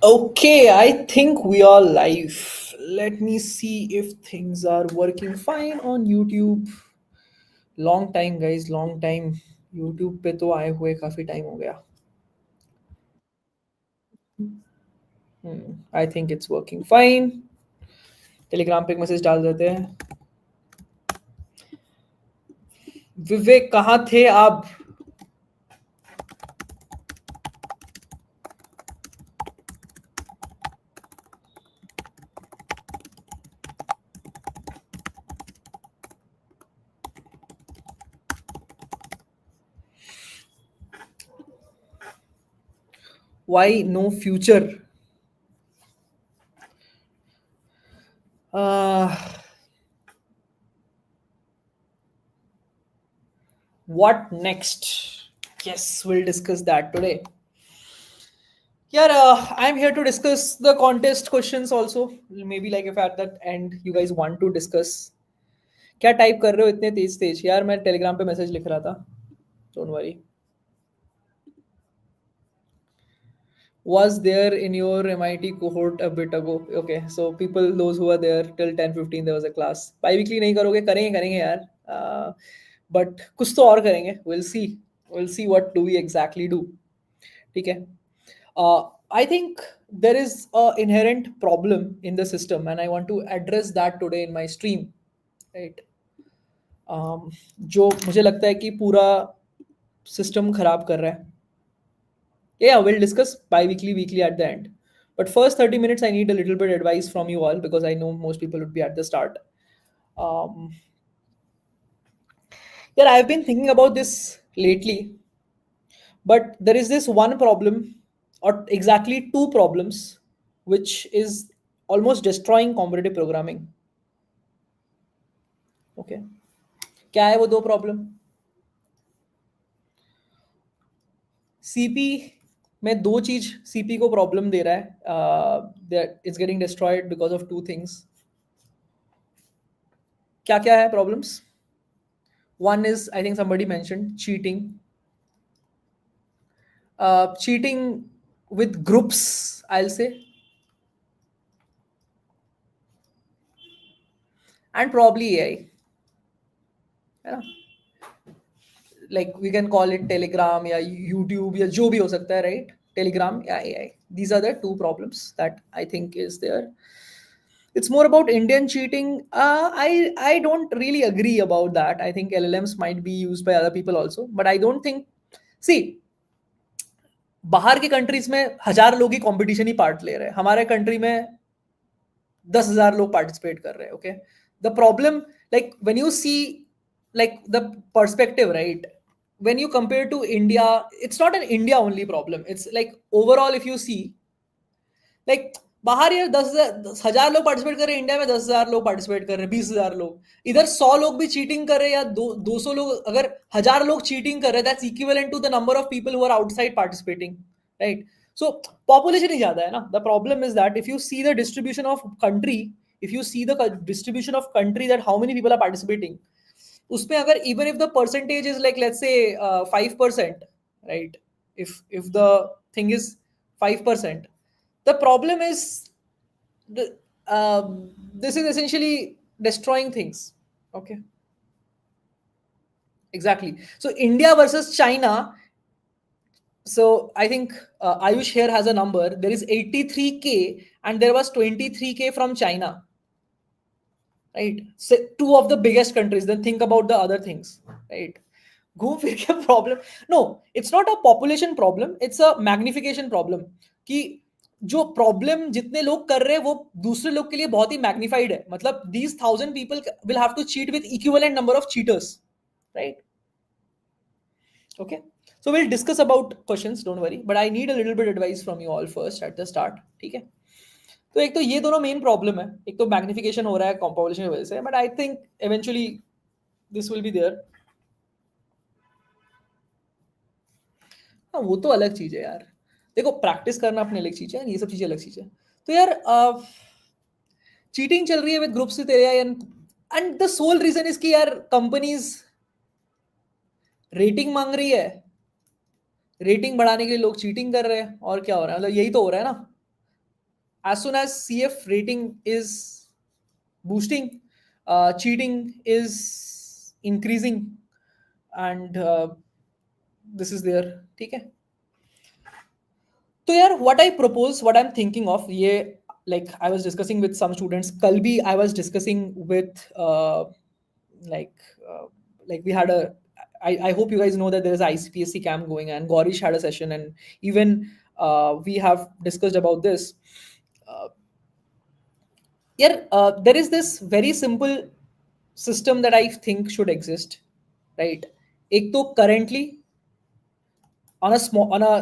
Okay, I think we are live. Let me see if things are working fine on YouTube. Long time, guys, long time. YouTube पे तो आए हुए काफी time हो गया. I think it's working fine. Telegram पे एक message डाल देते हैं. विवेक कहाँ थे आप? Why no future? Uh, what next? Yes, we'll discuss that today. Yeah, I'm here to discuss the contest questions also. Maybe like if at that end you guys want to discuss. क्या type कर रहे हो इतने तेज तेज यार? मैं Telegram पे message लिख रहा था. Don't worry. Was there in your MIT cohort a bit ago? Okay, so people those who are there till 10-15 there was a class. Bi-weekly नहीं करोगे? करेंगे करेंगे यार. But कुछ तो और करेंगे. We'll see what do we exactly do. ठीक है. I think there is a inherent problem in the system and I want to address that today in my stream. Right. जो मुझे लगता है कि पूरा सिस्टम खराब कर रहा है. Yeah, we'll discuss bi-weekly, weekly at the end. But first 30 minutes, I need a little bit advice from you all because I know most people would be at the start. Um, yeah, I've been thinking about this lately, but there is this one problem, or exactly two problems, which is almost destroying competitive programming. Okay. क्या है वो दो problem? CP में दो चीज CP को problem दे रहा है. It's getting destroyed because of two things. क्या क्या है problems? One is, I think somebody mentioned cheating. Cheating with groups, I'll say. And probably AI. है ना? Like we can call it Telegram या YouTube या जो भी हो सकता है, right? Telegram या AI. These are the two problems that I think is there. It's more about Indian cheating. I don't really agree about that. I think LLMs might be used by other people also, but I don't think. See, बाहर की countries में 1000 लोग ही competition ही part ले रहे हैं. हमारे country में 10,000 लोग पार्टिसिपेट कर रहे हैं. Okay, the problem like when you see like the perspective, right? When you compare to India, it's not an India only problem. It's like overall if you see, like बाहर यार 10,000 लोग participate कर रहे हैं, India में 10,000 लोग participate कर रहे हैं, 20,000 लोग. इधर 100 लोग भी चीटिंग कर रहे हैं या 200 लोग, अगर 1,000 लोग चीटिंग कर रहे हैं, that's equivalent to the number of people who are outside participating, right? So population ही ज्यादा है ना. The problem is that if you see the distribution of country, if you see the distribution of country, that how many people are participating, उसमें अगर even if the percentage is like let's say 5%, right? if the thing is 5%, the problem is the, this is essentially destroying things. Okay, exactly. So India versus China. So I think Ayush here has a number. There is 83k and there was 23k from China, right? So two of the biggest countries. Then think about the other things, right? घूम फिर के problem. No, it's not a population problem, it's a magnification problem. कि जो problem जितने लोग कर रहे हैं वो दूसरे लोग के लिए बहुत ही मैग्निफाइड है. मतलब these 1,000 people will have to cheat with equivalent number of cheaters, right? Okay, so we'll discuss about questions, don't worry, but I need a little bit advice from you all first at the start. ठीक है? तो एक तो ये दोनों main problem है. एक तो मैग्निफिकेशन हो रहा है पॉपुलेशन की वजह से, but I think eventually this will be there. हाँ, वो तो अलग चीज है यार. देखो, प्रैक्टिस करना अपनी अलग चीज है, ये सब चीजें अलग चीज है. तो यार चीटिंग चल रही है विद ग्रुप से तेरे, and the sole reason is कि यार कंपनीज रेटिंग मांग रही है, रेटिंग बढ़ाने के लिए लोग चीटिंग कर रहे हैं. और क्या हो रहा है? मतलब यही तो हो रहा है ना. as soon as CF rating is boosting, cheating is increasing, and this is there. ठीक है? तो यार what I propose, what I'm thinking of, ये like I was discussing with some students. कल भी I was discussing with like uh, like we had a I hope you guys know that there is a ICPSC camp going, and Gaurish had a session, and even we have discussed about this. Uh, there is this very simple system that I think should exist, right? एक तो currently on a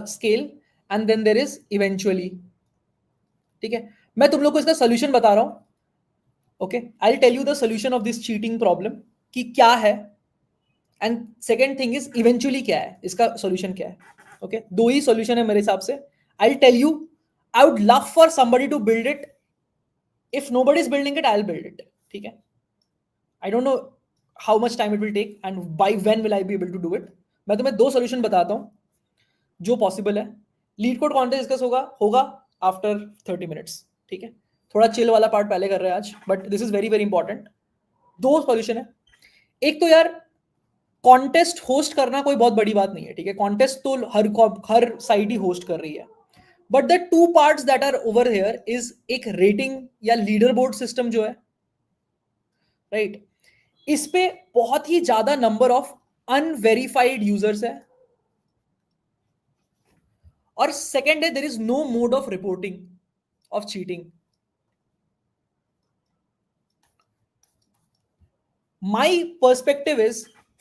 scale, and then there is eventually. ठीक है? मैं तुम लोग को इसका solution बता रहा हूं. Okay, I tell you the solution of this cheating problem कि क्या है, and second thing is eventually क्या है, इसका सोल्यूशन क्या है. ओके, दो ही सोल्यूशन है मेरे हिसाब से. I tell you, I would love for somebody to build it. If nobody is building it, I will build it. ठीक है? I don't know how much time it will take and by when will I be able to do it. मैं तुम्हें दो solution बताता हूं जो possible है. LeetCode contest discuss होगा आफ्टर 30 मिनट्स. ठीक है? थोड़ा चिल वाला पार्ट पहले कर रहे हैं आज, but this is very very important. दो सॉल्यूशन है. एक तो यार कॉन्टेस्ट होस्ट करना कोई बहुत बड़ी बात नहीं है. ठीक है? कॉन्टेस्ट तो हर साइट ही होस्ट कर रही है, but the two parts that are over here is एक रेटिंग या लीडर बोर्ड सिस्टम जो है, राइट? इस पे बहुत ही ज्यादा नंबर ऑफ अनवेरिफाइड यूजर्स है. और सेकेंड है, there is no mode of reporting of cheating. My perspective is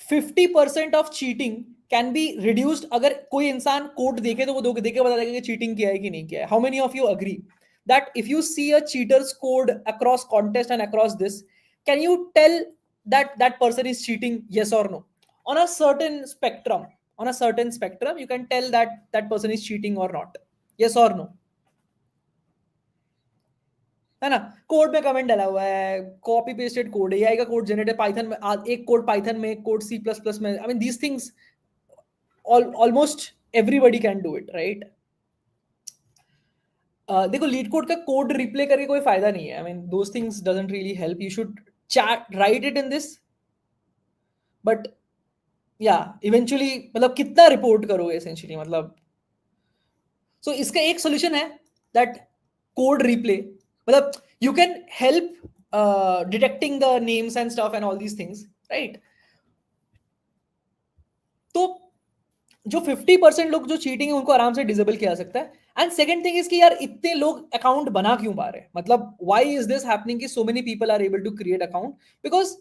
50% of cheating can be reduced. अगर कोई इंसान कोड देखे तो वो देखे बता देगा कि चीटिंग किया है कि नहीं किया है. How many of you agree that if you see a cheater's code across contest and across this, can you tell that that person is cheating, yes or no? On a certain spectrum, you can tell that that person is cheating or not, yes or no. है ना? Code में comment डाला हुआ है, copy pasted code है, AI का code generate है Python में, एक कोड पाइथन में, एक कोड सी प्लस प्लस में. I mean these things almost everybody can do it, right? देखो, लीड कोड का कोड रिप्ले करके कोई फायदा नहीं है. I mean those things doesn't really help. You should chat right it in this, but या eventually मतलब कितना रिपोर्ट करोगे एसेंशियली, मतलब. सो इसका एक सोल्यूशन है दैट कोड रिप्ले. मतलब you can help detecting the names and stuff and all these things, right? तो जो 50% लोग जो चीटिंग है उनको आराम से डिसेबल किया जा सकता है. एंड सेकंड थिंग इज कि यार इतने लोग अकाउंट बना क्यों पा रहे हैं, मतलब व्हाई इज दिस हैपनिंग कि so many people are able to create account? Because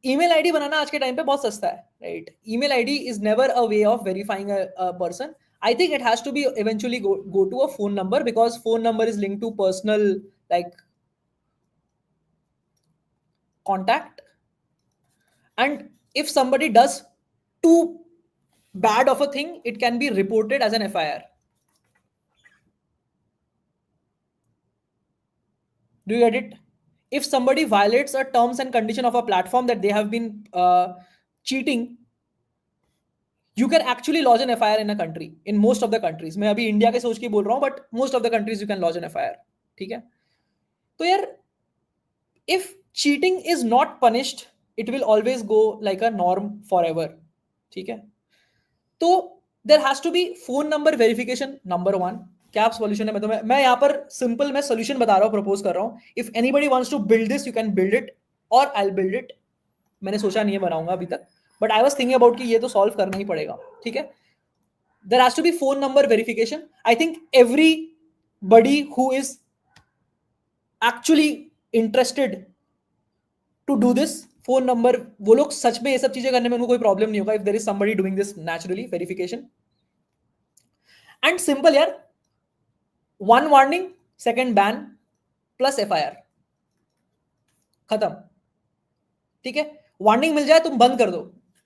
email ID बनाना आज के टाइम पे बहुत सस्ता है, right? Email ID is never a way of verifying a person. I think it has to be eventually go to a phone number, because phone number is linked to personal like contact, and if somebody does too bad of a thing, it can be reported as an FIR. Do you get it? If somebody violates a terms and condition of a platform that they have been cheating, you can actually lodge an FIR in a country, in most of the countries. मैं अभी India के सोच के बोल रहा हूँ, but most of the countries you can lodge an FIR. ठीक है? तो यार if cheating is not punished, it will always go like a norm forever. ठीक है? तो there has to be phone number verification, number one. क्या solution है? मैं यहाँ पर सिंपल मैं सॉल्यूशन बता रहा हूँ, प्रपोज कर रहा हूँ. If anybody wants to build this, you can build it, और आई विल बिल्ड इट. मैंने सोचा नहीं है बनाऊंगा अभी तक, but I was thinking about कि ये तो सॉल्व करना ही पड़ेगा. ठीक है? There has to be phone number verification. I think everybody who is actually interested to do this, phone number, वो लोग सच में ये सब चीजें करने में उनको कोई प्रॉब्लम नहीं होगा. If there is somebody doing this naturally, verification and simple यार. One warning, second ban, plus FIR, खत्म. ठीक है? वार्निंग मिल जाए, तुम बंद कर दो.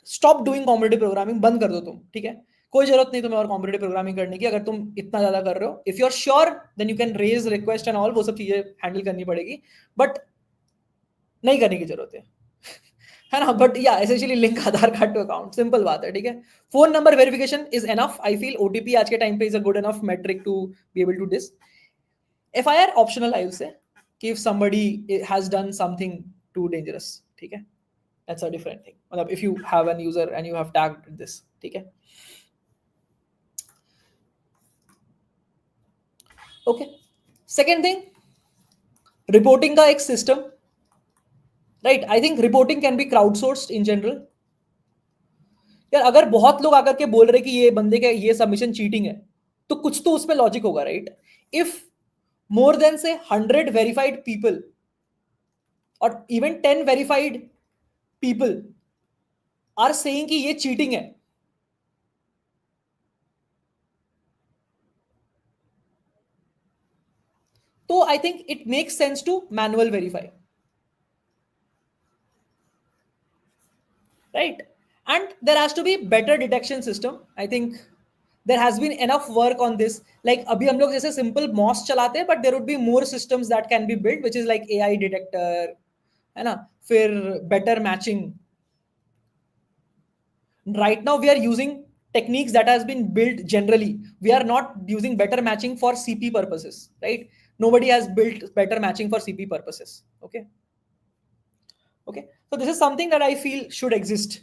स्टॉप डूइंग कॉम्पिटिटिव प्रोग्रामिंग, बंद कर दो तुम. ठीक है? कोई जरूरत नहीं तुम्हें और कॉम्पिटिटिव प्रोग्रामिंग करने की. अगर तुम इतना ज्यादा कर रहे हो, if you are sure, then you can raise request and all, वो सब चीजें हैंडल करनी पड़ेगी, बट नहीं करने की जरूरत है ना? बट या essentially link Aadhaar card to account, simple बात है. ठीक है? Phone number verification is enough. I feel OTP आज के टाइम पे is a good enough metric to be able to this. FIR optional, I will say, if somebody has done something too dangerous. ठीक है, that's a different thing. मतलब if you have an user and you have tagged this, ठीक है. Okay. Second thing, reporting का एक system, right? I think reporting can be crowdsourced in general. यार अगर बहुत लोग आकर के बोल रहे कि ये बंदे का ये सबमिशन चीटिंग है, तो कुछ तो उसमें लॉजिक होगा, right? If more than say 100 verified people or even 10 verified people are saying कि ये चीटिंग है, तो I think it makes sense to manual verify, right? And there has to be better detection system. I think there has been enough work on this. Like अभी हम लोग जैसे simple MOS चलाते हैं, but there would be more systems that can be built, which is like AI detector, है ना? फिर better matching. Right now we are using techniques that has been built generally. We are not using better matching for CP purposes, right? Nobody has built better matching for CP purposes. Okay. So this is something that I feel should exist.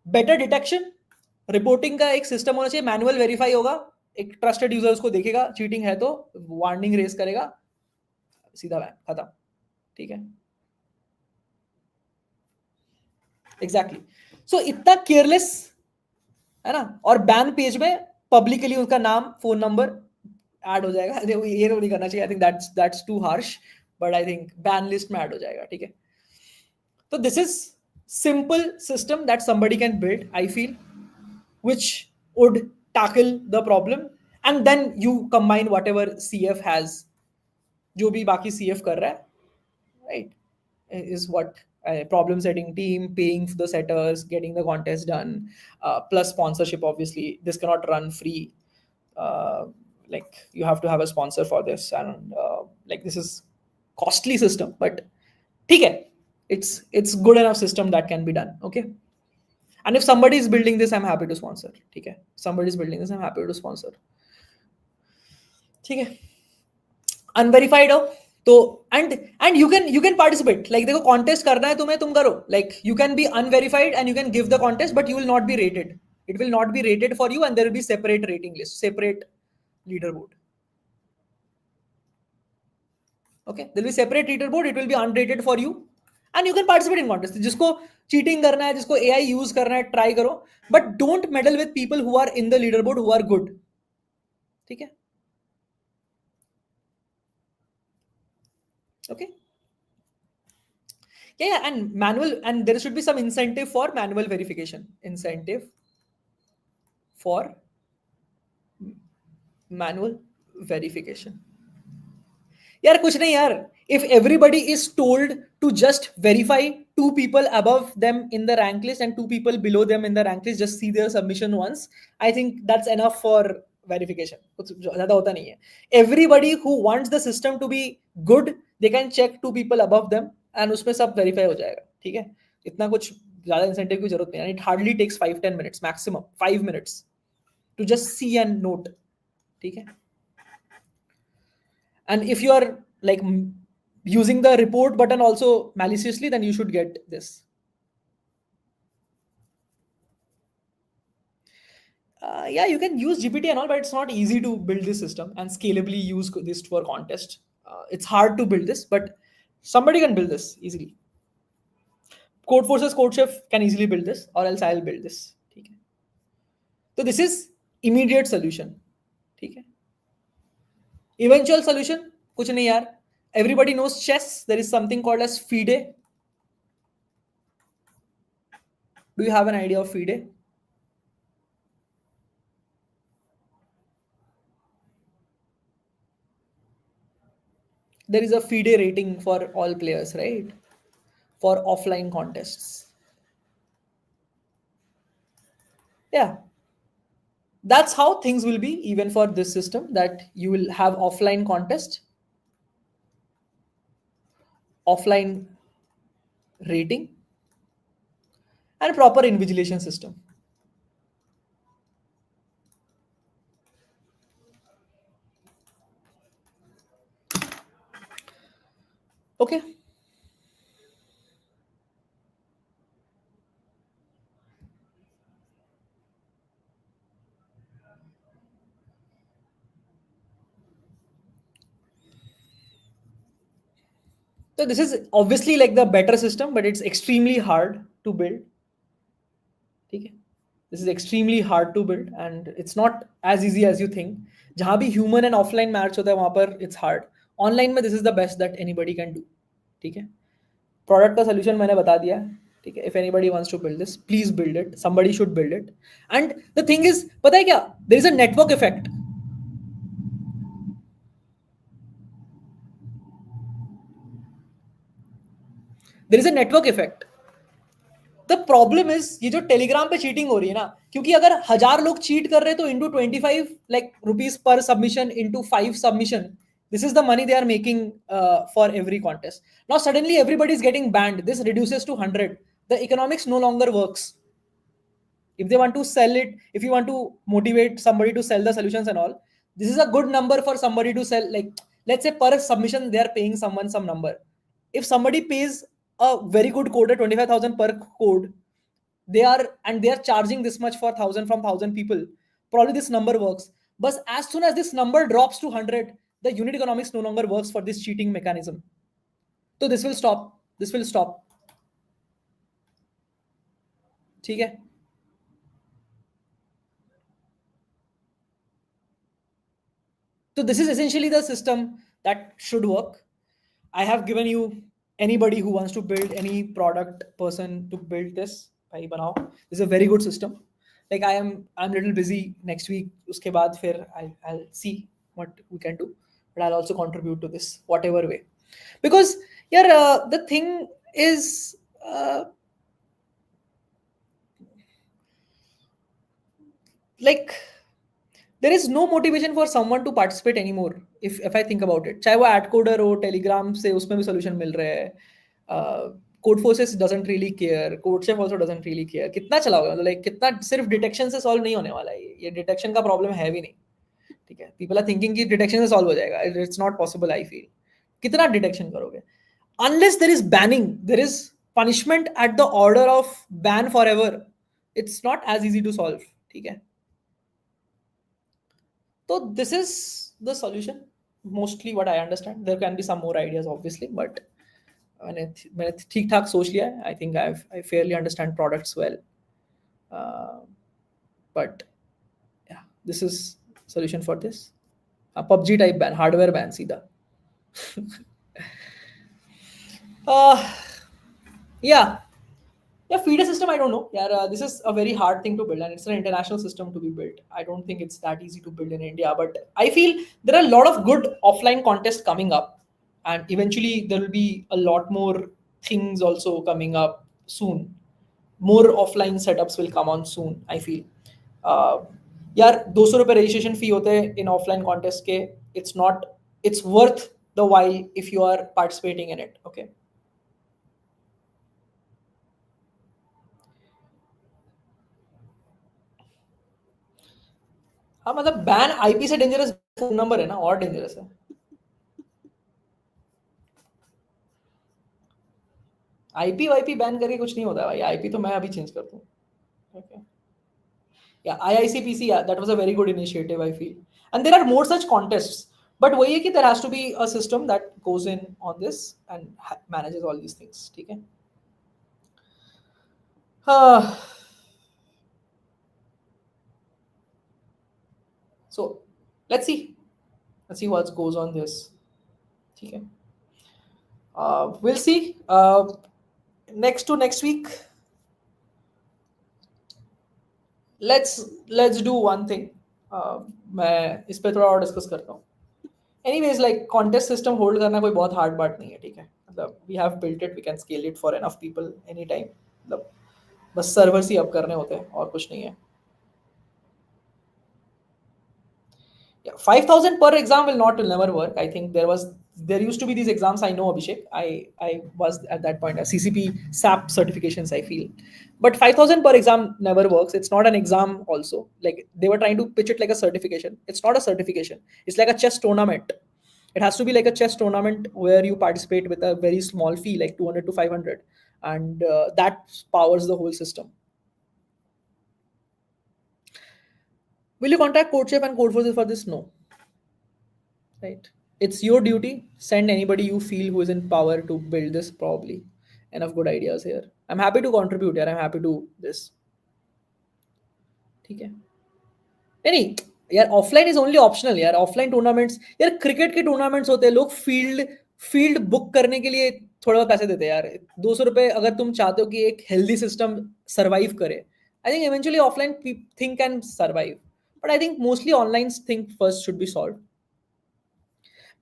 Better detection, reporting का एक system होना चाहिए, manual verify होगा, एक trusted user उसको देखेगा, cheating है तो वार्निंग रेज करेगा, सीधा बैन खत्म. ठीक है, एग्जैक्टली. सो इतना केयरलेस है ना, और बैन पेज में पब्लिकली उसका नाम फोन नंबर ऐड हो जाएगा. ये तो नहीं करना चाहिए. आई think that's too harsh, but I think ban list में ऐड हो जाएगा. ठीक है, तो this is simple system that somebody can build, I feel, which would tackle the problem. And then you combine whatever CF has, जो भी बाकी CF कर रहा है, right, is what problem setting team, paying for the setters, getting the contest done, plus sponsorship. Obviously this cannot run free. Like you have to have a sponsor for this, and like this is costly system, but ठीक है, it's good enough system that can be done. Okay. And if somebody is building this, I'm happy to sponsor. ठीक है, somebody is building this, I'm happy to sponsor. ठीक है, unverified हो तो and you can participate. Like देखो contest करना है तुम्हें, तुम करो. Like you can be unverified and you can give the contest, but you will not be rated. It will not be rated for you, and there will be separate rating list, separate leaderboard. Okay, there will be separate leaderboard. It will be unrated for you, and you can participate in contest. जिसको cheating करना है, जिसको AI use करना है, try करो, but don't meddle with people who are in the leaderboard who are good. ठीक है, okay. Yeah, and manual, and there should be some incentive for manual verification. Incentive for manual verification. यार कुछ नहीं यार, if everybody is told to just verify 2 people above them in the rank list and 2 people below them in the rank list, just see their submission once, I think that's enough for verification. कुछ ज़्यादा होता नहीं है. Everybody who wants the system to be good, they can check 2 people above them and उसमें सब verify हो जाएगा. ठीक है, इतना कुछ ज़्यादा incentive की जरूरत नहीं है. It hardly takes 5-10 minutes, maximum 5 minutes to just see and note. ठीक है, and if you are like using the report button also maliciously, then you should get this. Yeah, you can use GPT and all, but it's not easy to build this system and scalably use this for contest. It's hard to build this, but somebody can build this easily. Codeforces CodeChef can easily build this, or else I'll build this. ठीक है, so this is immediate solution. ठीक है, eventual solution कुछ नहीं यार. Everybody knows chess. There is something called as FIDE. Do you have an idea of FIDE? There is a FIDE rating for all players, right? For offline contests. Yeah. That's how things will be even for this system, that you will have offline contest, offline rating, and proper invigilation system. Okay. So this is obviously like the better system, but it's extremely hard to build. ठीक है? This is extremely hard to build and it's not as easy as you think. जहाँ भी human and offline match होता है वहाँ पर it's hard. Online में this is the best that anybody can do. ठीक है? Product का solution मैंने बता दिया है. ठीक है? If anybody wants to build this, please build it. Somebody should build it. And the thing is, पता है क्या? There is a network effect. There is a network effect. The problem is ये जो टेलीग्राम पे cheating हो रही है ना, क्योंकि अगर 1,000 लोग चीट कर रहे हैं तो into 25 like rupees per submission into 5 submission, this is the money they are making for every contest. Now suddenly everybody is getting banned, this reduces to 100, the economics no longer works. If they want to sell it, if you want to motivate somebody to sell the solutions and all, this is a good number for somebody to sell. Like let's say per submission they are paying someone some number. If somebody pays a very good coder 25,000 per code, they are charging this much for 1,000 from 1,000 people, probably this number works. But as soon as this number drops to 100, the unit economics no longer works for this cheating mechanism. So this will stop. ठीक है? So this is essentially the system that should work. I have given you anybody who wants to build any product person to build this. भाई बनाओ. This is a very good system. Like I'm little busy next week. उसके बाद फिर I'll see what we can do. But I'll also contribute to this whatever way. Because yeah, the thing is like there is no motivation for someone to participate anymore. If I think about it, चाहे वो ad coder हो, Telegram से उसमें भी solution मिल रहे हैं. Codeforces doesn't really care. CodeChef also doesn't really care. कितना चलाओगे मतलब like कितना सिर्फ detection से solve नहीं होने वाला है ये detection का problem है भी नहीं. ठीक है? People are thinking कि detection से solve हो जाएगा. It's not possible. I feel. कितना detection करोगे? Unless there is banning, there is punishment at the order of ban forever. It's not as easy to solve. ठीक है? So this is the solution, mostly what I understand. There can be some more ideas, obviously, but when I ठीक ठाक सोच लिया है, I think I fairly understand products well. But yeah, this is solution for this. A PUBG type ban, hardware ban, सीधा. Yeah. Yeah, feeder system, I don't know. Yeah, this is a very hard thing to build, and it's an international system to be built. I don't think it's that easy to build in India, but I feel there are a lot of good offline contests coming up, and eventually there will be a lot more things also coming up soon. More offline setups will come on soon, I feel. यार 200 रुपये registration fee होते हैं in offline contest के. It's worth the while if you are participating in it. Okay. हाँ मतलब ban IP से dangerous phone number है ना, और डेंजरस है. आईपी वाईपी बैन करके कुछ नहीं होता भाई. आईपी तो मैं अभी चेंज कर दूं. ओके. या IICPC, that was a very good initiative I feel. And there are more such contests, but वही है कि there has to be a system that goes in on this and manages all these things. ठीक है. So let's see what goes on this. ठीक है. We'll see. Next week, let's do one thing. मैं इस पे थोड़ा और discuss करता हूँ. Anyways, like contest system hold करना कोई बहुत hard बात नहीं है. ठीक है. मतलब we have built it, we can scale it for enough people anytime. मतलब बस सर्वर्स ही अब करने होते हैं और कुछ नहीं है. Yeah, 5,000 per exam will never work. I think there used to be these exams. I know, Abhishek. I was at that point a CCP SAP certifications, I feel, but 5,000 per exam never works. It's not an exam. Also, like they were trying to pitch it like a certification. It's not a certification. It's like a chess tournament. It has to be like a chess tournament where you participate with a very small fee, like 200 to 500, and that powers the whole system. Will you contact CodeShip and Codeforces for this? No. Right. It's your duty. Send anybody you feel who is in power to build this. Probably enough good ideas here. I'm happy to contribute here. I'm happy to this. ठीक है नहीं यार offline is only optional यार offline tournaments यार cricket के tournaments होते हैं लोग फील्ड बुक करने के लिए थोड़ा बहुत पैसे देते हैं यार 200 रुपए अगर तुम चाहते हो कि एक हेल्दी सिस्टम सर्वाइव करे I think eventually offline thing can survive but I think mostly online thing first should be solve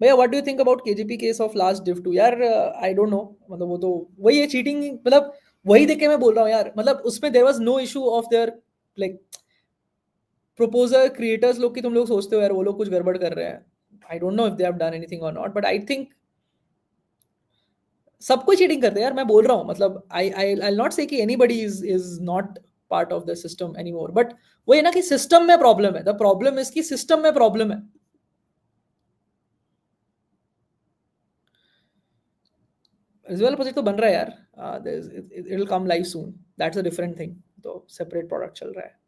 भैया what do you think about KGP case of last div 2 यार आई डोंट नो मतलब वो तो वही है cheating मतलब वही देख के मैं बोल रहा हूँ यार मतलब उसमें there was no issue of there like proposer creators लोग की तुम लोग सोचते हो यार वो लोग कुछ गड़बड़ कर रहे हैं आई don't know if they have done anything और नॉट बट आई थिंक सब कोई चीटिंग करते हैं यार मैं बोल रहा हूँ मतलब आई नॉट से कि anybody is not part of the system anymore but वो है ना कि सिस्टम में प्रॉब्लम है द प्रॉब्लम इज कि सिस्टम में प्रॉब्लम है विजुअल प्रोजेक्ट तो बन रहा है यार it will come live soon that's a different thing तो सेपरेट प्रोडक्ट चल रहा है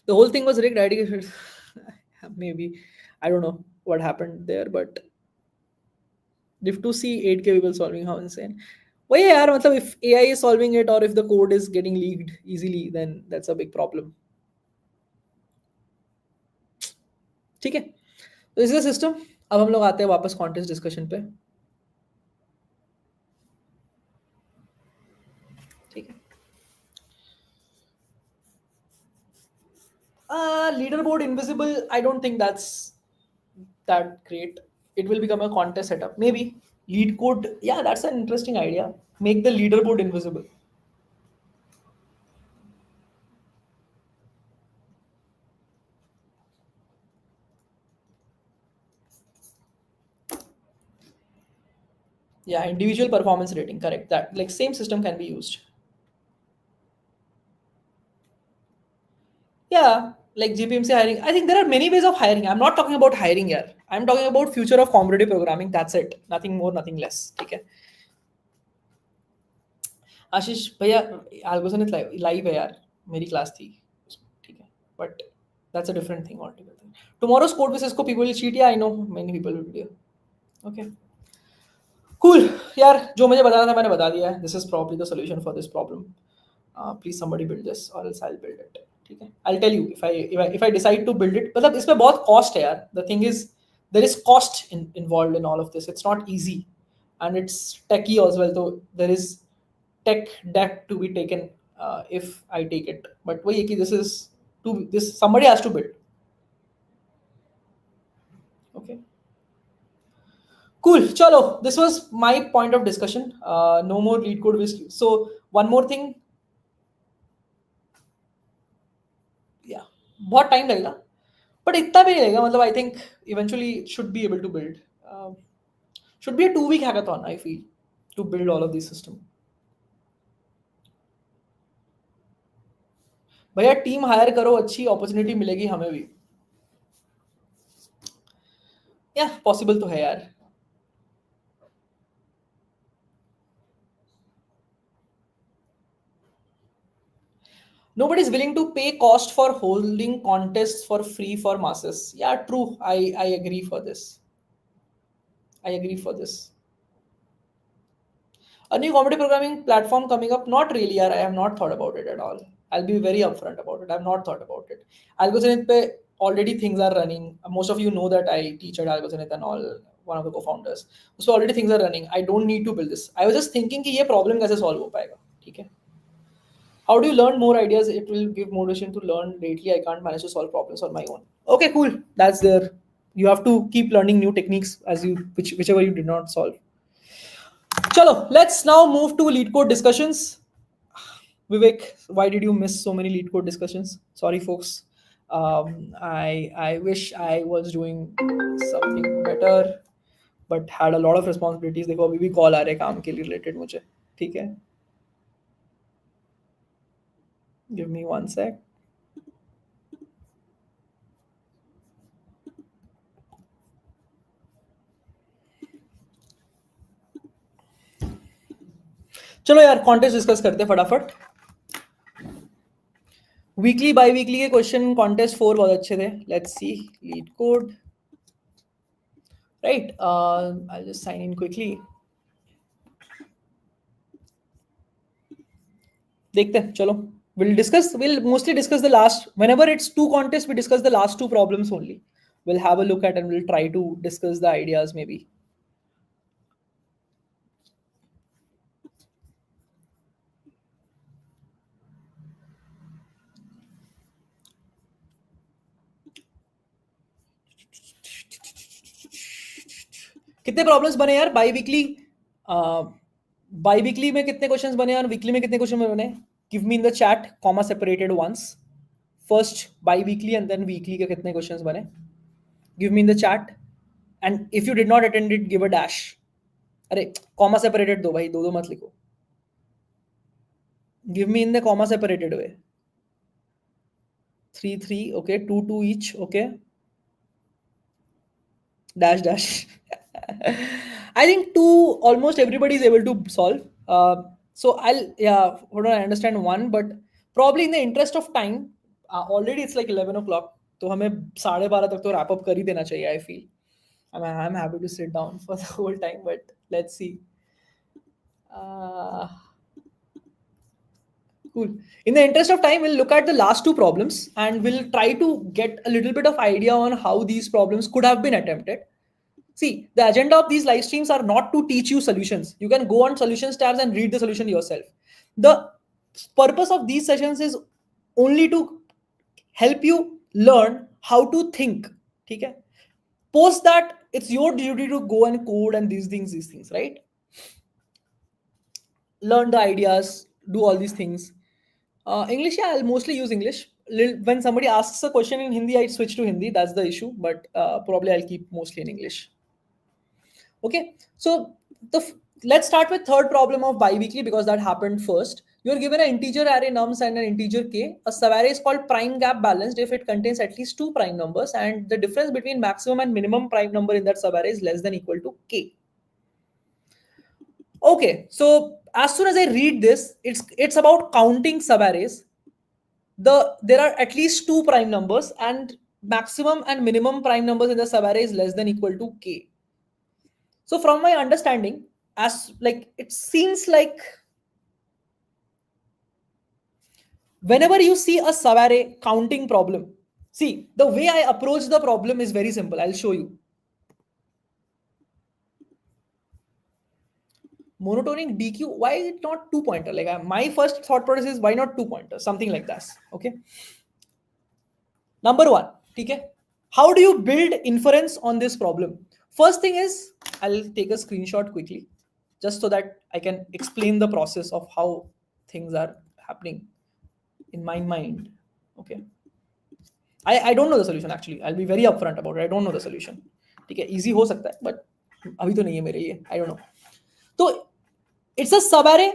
the whole thing was rigged idea maybe I don't know what happened there but if to see 8K people solving how insane well yeah yaar, matlab, if AI is solving it or if the code is getting leaked easily then that's a big problem ठीक है तो इस system अब हम लोग आते हैं वापस कॉन्टेस्ट डिस्कशन पे ठीक है leaderboard invisible I don't think that's that great it will become a contest setup maybe lead code yeah that's an interesting idea make the leaderboard invisible yeah individual performance rating correct that like same system can be used yeah like gpmc hiring I think there are many ways of hiring I'm not talking about hiring here I'm talking about future of competitive programming that's it nothing more nothing less ठीक है आशीष भैया algorithm live है यार मेरी class थी ठीक है but that's a different thing altogether tomorrow's code basis को पीपल विल चीट या I know many people will do okay cool यार जो मुझे बताना था मैंने बता दिया है this is probably the solution for this problem please somebody build this और else I will build it ठीक है I will tell you if I decide to build it मतलब इसमें बहुत कॉस्ट है यार the thing is there is cost involved in all of this it's not easy and it's techy as well so there is tech debt to be taken if I take it but वही है कि this somebody has to build okay cool chalo this was my point of discussion no more lead code waste so one more thing yeah बहुत time लगेगा but इतना भी नहीं लगेगा मतलब I think eventually should be able to build should be a 2 week hackathon I feel to build all of these systems भैया team hire करो अच्छी अपॉर्चुनिटी मिलेगी हमें भी या पॉसिबल तो है यार nobody is willing to pay cost for holding contests for free for masses yeah true I agree for this I agree for this a new comedy programming platform coming up not really yaar I have not thought about it at all I'll be very upfront about it I have not thought about it algozanit pe already things are running most of you know that I teach at algozanit and all one of the co-founders so already things are running I don't need to build this I was just thinking कि ये problem कैसे solve हो पाएगा ठीक है how do you learn more ideas it will give motivation to learn lately I can't manage to solve problems on my own okay cool that's there you have to keep learning new techniques as you whichever you did not solve chalo let's now move to lead code discussions Vivek why did you miss so many lead code discussions sorry folks I wish I was doing something better but had a lot of responsibilities देखो अभी भी call आ रहे हैं काम के लिए related मुझे ठीक है give me one sec चलो यार कॉन्टेस्ट डिस्कस करते हैं फटाफट. वीकली बाई वीकली के क्वेश्चन कॉन्टेस्ट 4 बहुत अच्छे थे. Let's see LeetCode. Right, I just sign in quickly. देखते हैं. चलो, we'll mostly discuss the last. Whenever it's two contests, we discuss the last two problems only. We'll have a look at and we'll try to discuss the ideas maybe. कितने problems बने यार by weekly? Bi weekly में कितने questions बने और weekly में कितने question बने? Give me in the chat comma separated ones. First bi weekly and then weekly के कितने क्वेश्चंस बने? Give me in the chat. And if you did not attend it give a dash. अरे comma separated दो भाई, दो मत लिखो. Give me in the comma separated way. 3 okay, 2 each, okay. Dash. I think 2 almost everybody is able to solve. So hold on, I understand 1, but probably in the interest of time, already it's like 11 o'clock, तो हमें 12:30 तक तो wrap up कर ही देना चाहिए. I feel I'm happy to sit down for the whole time, but let's see. Cool. In the interest of time, we'll look at the last two problems and we'll try to get a little bit of idea on how these problems could have been attempted. See, the agenda of these live streams are not to teach you solutions. You can go on solutions tabs and read the solution yourself. The purpose of these sessions is only to help you learn how to think. Okay? Post that, it's your duty to go and code and these things, right? Learn the ideas, do all these things. English, yeah, I'll mostly use English. When somebody asks a question in Hindi, I switch to Hindi. That's the issue. But probably I'll keep mostly in English. Okay, so let's start with third problem of biweekly because that happened first. You're given an integer array nums and an integer k. A subarray is called prime gap balanced if it contains at least 2 prime numbers and the difference between maximum and minimum prime number in that subarray is less than equal to k. Okay, so as soon as I read this, it's about counting subarrays. There are at least 2 prime numbers and maximum and minimum prime numbers in the subarray is less than equal to k. So from my understanding, as like it seems like whenever you see a subarray counting problem, see the way I approach the problem is very simple. I'll show you. Monotonic DQ, why is it not 2 pointer? Like my first thought process is why not 2 pointer? Something like that. Okay. Number 1, okay. How do you build inference on this problem? First thing is, I'll take a screenshot quickly, just so that I can explain the process of how things are happening in my mind. Okay. I don't know the solution actually. I'll be very upfront about it. I don't know the solution. Okay, easy हो सकता है, but अभी तो नहीं है मेरे लिए. I don't know. So it's a subarray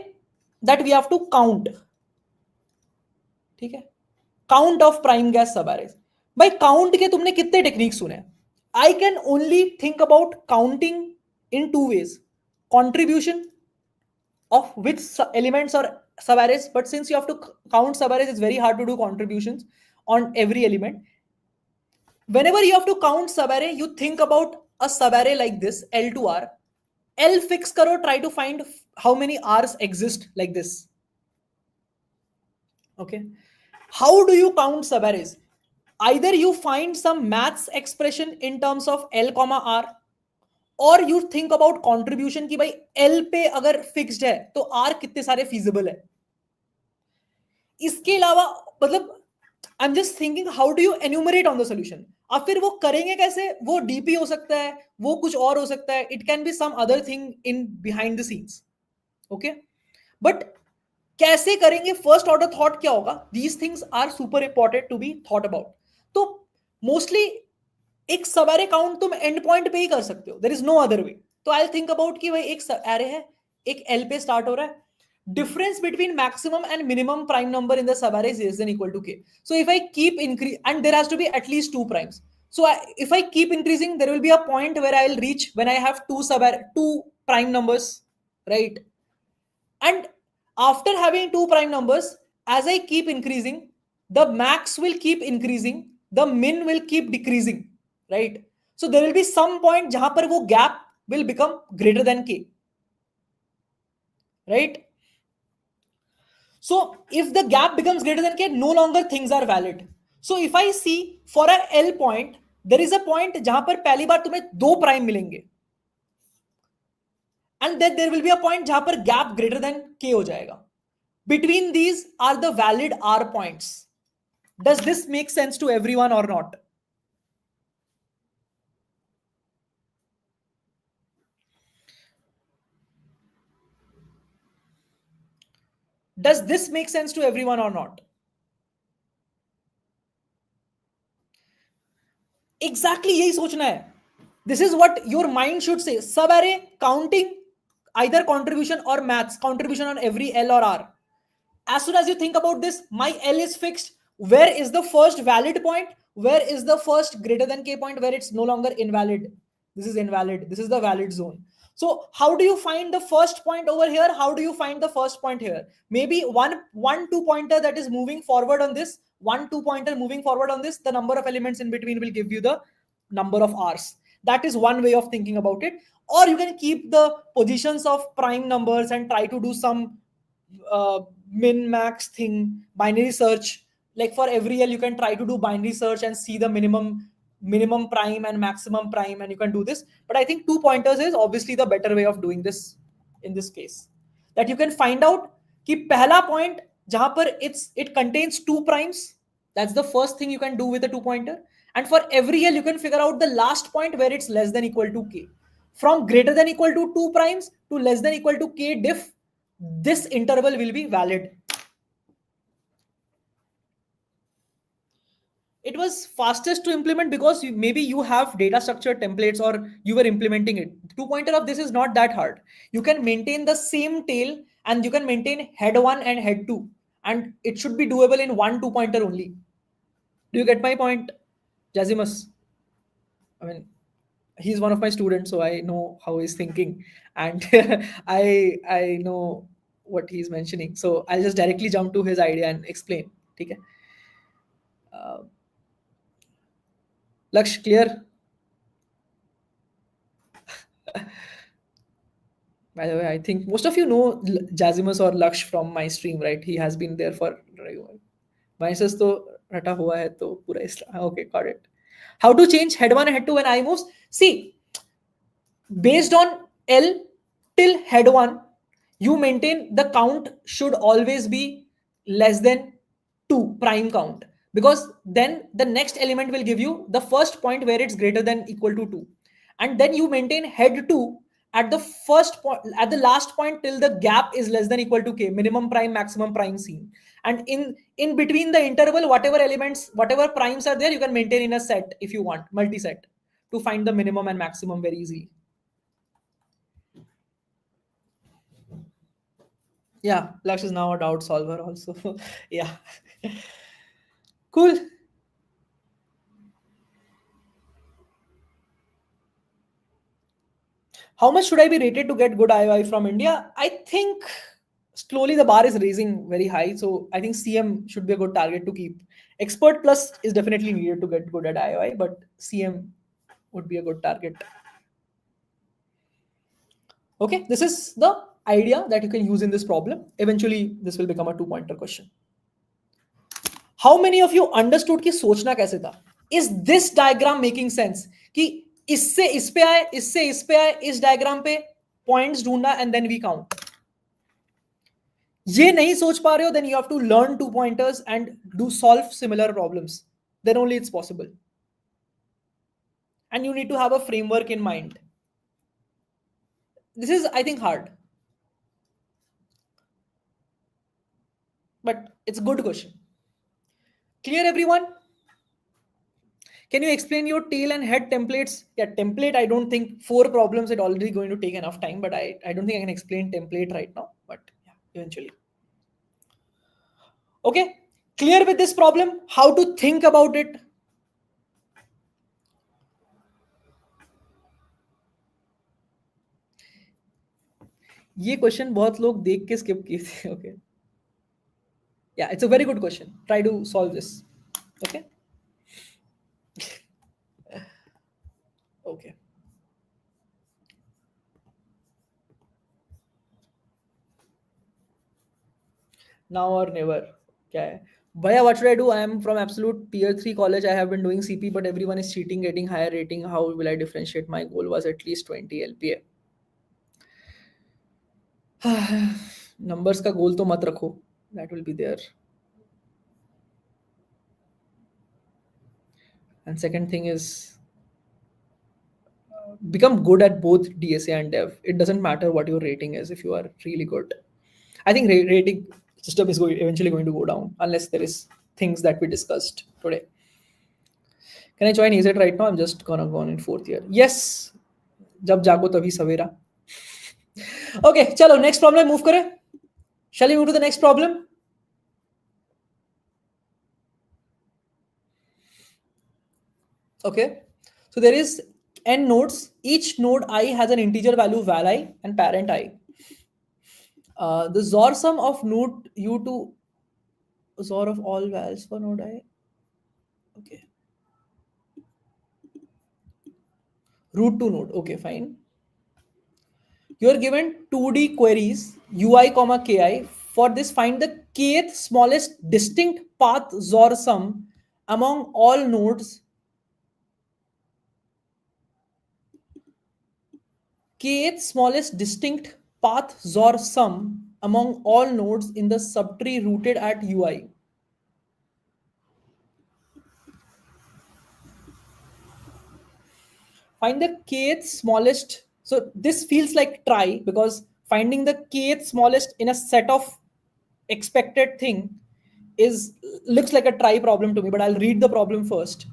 that we have to count. ठीक है? Count of prime gas subarrays. By count के तुमने कितने टेक्निक सुने? I can only think about counting in 2 ways. Contribution of which elements are subarrays, but since you have to count subarrays, it's very hard to do contributions on every element. Whenever you have to count subarray, you think about a subarray like this, L to R. L fix karo, try to find how many R's exist like this. Okay. How do you count subarrays? Either you find some maths expression in terms of L comma R, और you think about contribution कि भाई L पे अगर fixed है तो R कितने सारे feasible है. इसके अलावा मतलब I'm just thinking how do you enumerate on the solution. अब फिर वो करेंगे कैसे? वो DP हो सकता है, वो कुछ और हो सकता है. It can be some other thing in behind the scenes. Okay, but कैसे करेंगे? First order thought क्या होगा? These things are super important to be thought about. तो mostly एक subarray count तुम end point पे ही कर सकते हो. There is no other way. तो I'll think about कि भाई एक array है, एक L पे start हो रहा है. Difference between maximum and minimum prime number in the subarray is less than equal to k. So if I keep increase, and there has to be at least 2 primes. So if I keep increasing, there will be a point where I will reach when I have 2 prime numbers, right? And After having two prime numbers, as I keep increasing, the max will keep increasing, the min will keep decreasing, right? So there will be some point jahan par wo gap will become greater than k, right? So if the gap becomes greater than k, no longer things are valid. So if I see for a L point, there is a point jahan par pehli baar tumhe do prime milenge, and then there will be a point jahan par gap greater than k ho jayega. Between these are the valid R points. Does this make sense to everyone or not? Does this make sense to everyone or not? Exactly यही सोचना है. This is what your mind should say. Sub array counting either contribution or maths contribution on every L or R. As soon as you think about this, my L is fixed. Where is the first valid point? Where is the first greater than k point where it's no longer invalid? This is invalid. This is the valid zone. So how do you find the first point over here? How do you find the first point here? Maybe one 2 pointer that is moving forward on this, one 2 pointer moving forward on this, the number of elements in between will give you the number of R's. That is one way of thinking about it. Or you can keep the positions of prime numbers and try to do some min max thing, binary search. Like for every L, you can try to do binary search and see the minimum prime and maximum prime, and you can do this. But I think 2 pointers is obviously the better way of doing this in this case. That you can find out कि पहला point जहां पर it contains two primes. That's the first thing you can do with a 2 pointer. And for every L, you can figure out the last point where it's less than equal to k. From greater than equal to 2 primes to less than equal to k diff, this interval will be valid. It was fastest to implement because maybe you have data structure templates or you were implementing it. 2 pointer of this is not that hard. You can maintain the same tail and you can maintain head 1 and head 2, and it should be doable in one 2 pointer only. Do you get my point, Jazimus? I mean, he's one of my students, so I know how he's thinking, and I know what he's mentioning. So I'll just directly jump to his idea and explain. Okay. Laksh, clear? By the way, I think most of you know Jazimus or Laksh from my stream, right? He has been there for myself. तो रटा हुआ है तो पूरा okay, got it. How to change head 1 and head 2 when I moves? See, based on L till head 1, you maintain the count should always be less than 2 prime count, because then the next element will give you the first point where it's greater than equal to 2, and then you maintain head 2 at the first point, at the last point, till the gap is less than equal to k, minimum prime maximum prime seen. And in between the interval, whatever elements, whatever primes are there, you can maintain in a set if you want, multi set, to find the minimum and maximum very easily. Yeah, Laksh is now a doubt solver also. Yeah. Cool. How much should I be rated to get good IOI from India? I think slowly the bar is raising very high. So I think CM should be a good target to keep. Expert plus is definitely needed to get good at IOI, but CM would be a good target. Okay, this is the idea that you can use in this problem. Eventually, this will become a 2 pointer question. How many of you understood कि सोचना कैसे था? Is this diagram making sense? कि इससे इस पे आए, इससे इस पे आए, इस डायग्राम पे पॉइंट्स ढूंढना एंड देन वी काउंट. ये नहीं सोच पा रहे हो, then you have to learn 2 pointers and do solve similar problems. Then only it's possible. And you need to have a framework in mind. This is, I think, hard. But it's a good question. Clear, everyone? Can you explain your tail and head templates? Yeah, template, I don't think 4 problems, it already going to take enough time, but I don't think I can explain template right now, but yeah, eventually. Okay, clear with this problem? How to think about it? ये question बहुत लोग देख के skip किए थे. Okay, या it's a very good question. Try to solve this. Okay, okay. Now और never. क्या है भैया? What should I do? I am from absolute tier 3 college. I have been doing CP, but everyone is cheating, getting higher rating. How will I differentiate? My goal was at least 20 LPA. Numbers का गोल तो मत रखो. That will be there. And second thing is become good at both DSA and Dev. It doesn't matter what your rating is if you are really good. I think rating system is eventually going to go down unless there is things that we discussed today. Can I join EZ right now? I'm just gonna go on in 4th year. Yes. जब जागो तभी सवेरा. Okay, चलो next problem move करें. Shall we move to the next problem? Okay. So there is n nodes. Each node I has an integer value val I and parent I. The XOR sum of node u to XOR of all vals for node I. Okay. Root to node. Okay, fine. You are given 2D queries ui comma ki. For this, find the kth smallest distinct path XOR sum among all nodes. Kth smallest distinct path XOR sum among all nodes in the subtree rooted at ui. Find the kth smallest. So this feels like try because finding the kth smallest in a set of expected thing is looks like a try problem to me, but I'll read the problem first.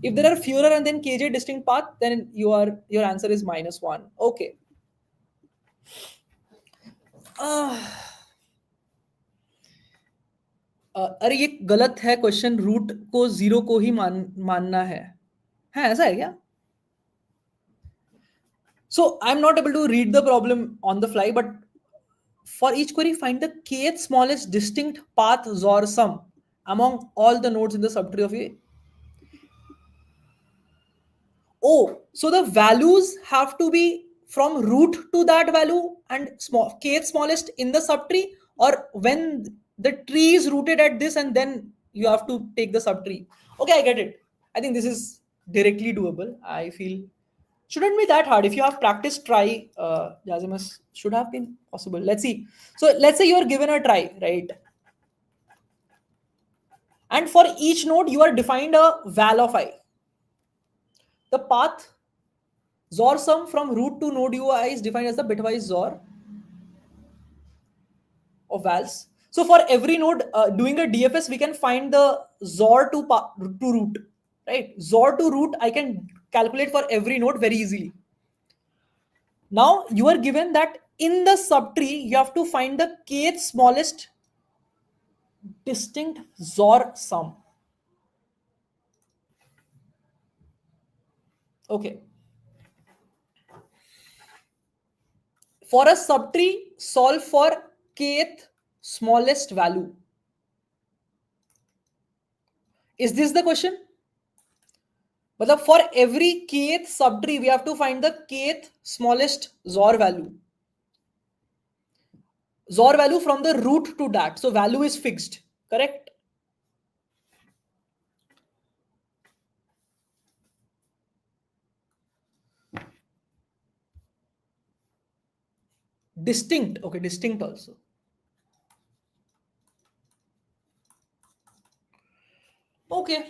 If there are fewer and then kj distinct path, then your answer is -1. Okay. अरे ये गलत है question. Root को 0 को ही मानना है ऐसा है क्या? So I'm not able to read the problem on the fly, but for each query, find the kth smallest distinct path XOR sum among all the nodes in the subtree of A. Oh, so the values have to be from root to that value and kth smallest in the subtree, or when the tree is rooted at this and then you have to take the subtree. Okay, I get it. I think this is directly doable. I feel shouldn't be that hard. If you have practiced, try. Jazimus should have been possible. Let's see. So let's say you are given a try, right? And for each node, you are defined a val of I. The path XOR sum from root to node ui is defined as the bitwise XOR of vals. So for every node, doing a DFS, we can find the XOR to root, right? XOR to root, I can calculate for every node very easily. Now you are given that in the subtree, you have to find the kth smallest distinct XOR sum. Okay. For a subtree, solve for kth smallest value. Is this the question? But for every kth subtree, we have to find the kth smallest XOR value. XOR value from the root to that. So value is fixed, correct? Distinct. Okay, distinct also. Okay.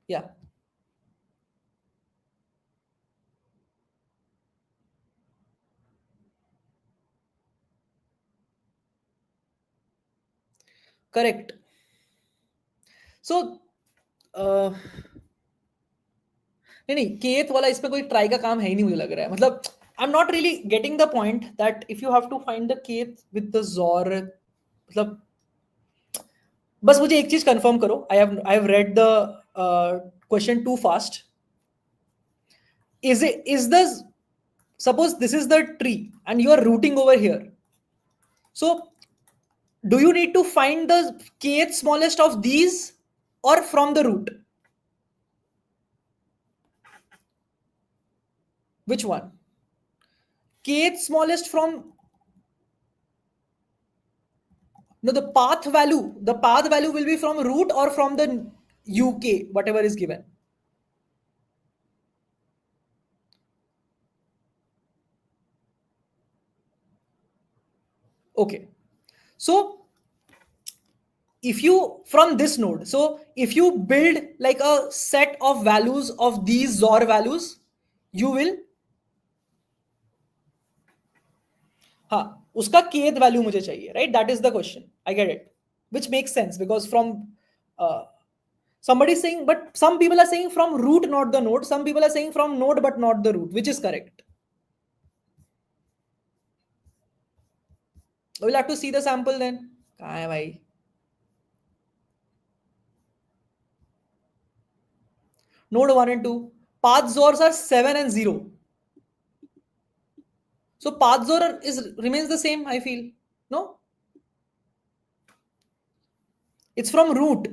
Yeah. Correct. So नहीं kth वाला इसमें कोई try का काम है ही नहीं मुझे लग रहा है. मतलब I am not really getting the point that if you have to find the kth with the XOR. मतलब बस मुझे एक चीज कंफर्म करो. I have read the question too fast. Suppose this is the tree and you are rooting over here. So do you need to find the kth smallest of these or from the root? Which one? Kth smallest from, no, the path value will be from root or from the UK, whatever is given. Okay. So if you, from this node, so if you build like a set of values of these XOR values, you will, हाँ, उसका kth value मुझे चाहिए, right? That is the question. I get it, which makes sense because from somebody saying, but some people are saying from root, not the node. Some people are saying from node, but not the root, which is correct. We'll have to see the sample then. कहाँ है भाई? Node 1 and 2. Path XORs are 7 and 0. So path XOR remains the same, I feel. No? It's from root.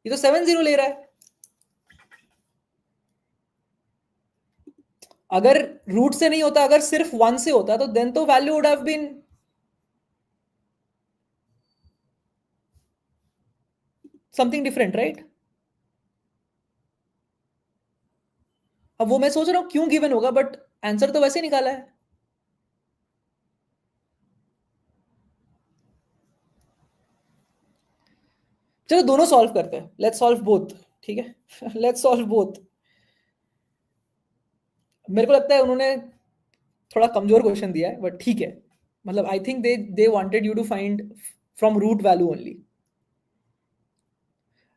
ये तो 7 0 ले रहा है. अगर root से नहीं होता, अगर सिर्फ 1 से होता, तो then तो value would have been something different, right? अब वो मैं सोच रहा हूँ क्यों गिवन होगा, बट आंसर तो वैसे निकाला है. चलो दोनों सॉल्व करते हैं. Let's solve both. ठीक है, लेट्स सॉल्व बोथ. मेरे को लगता है उन्होंने थोड़ा कमजोर क्वेश्चन दिया है, बट ठीक है. मतलब I think they wanted you to find from root value only.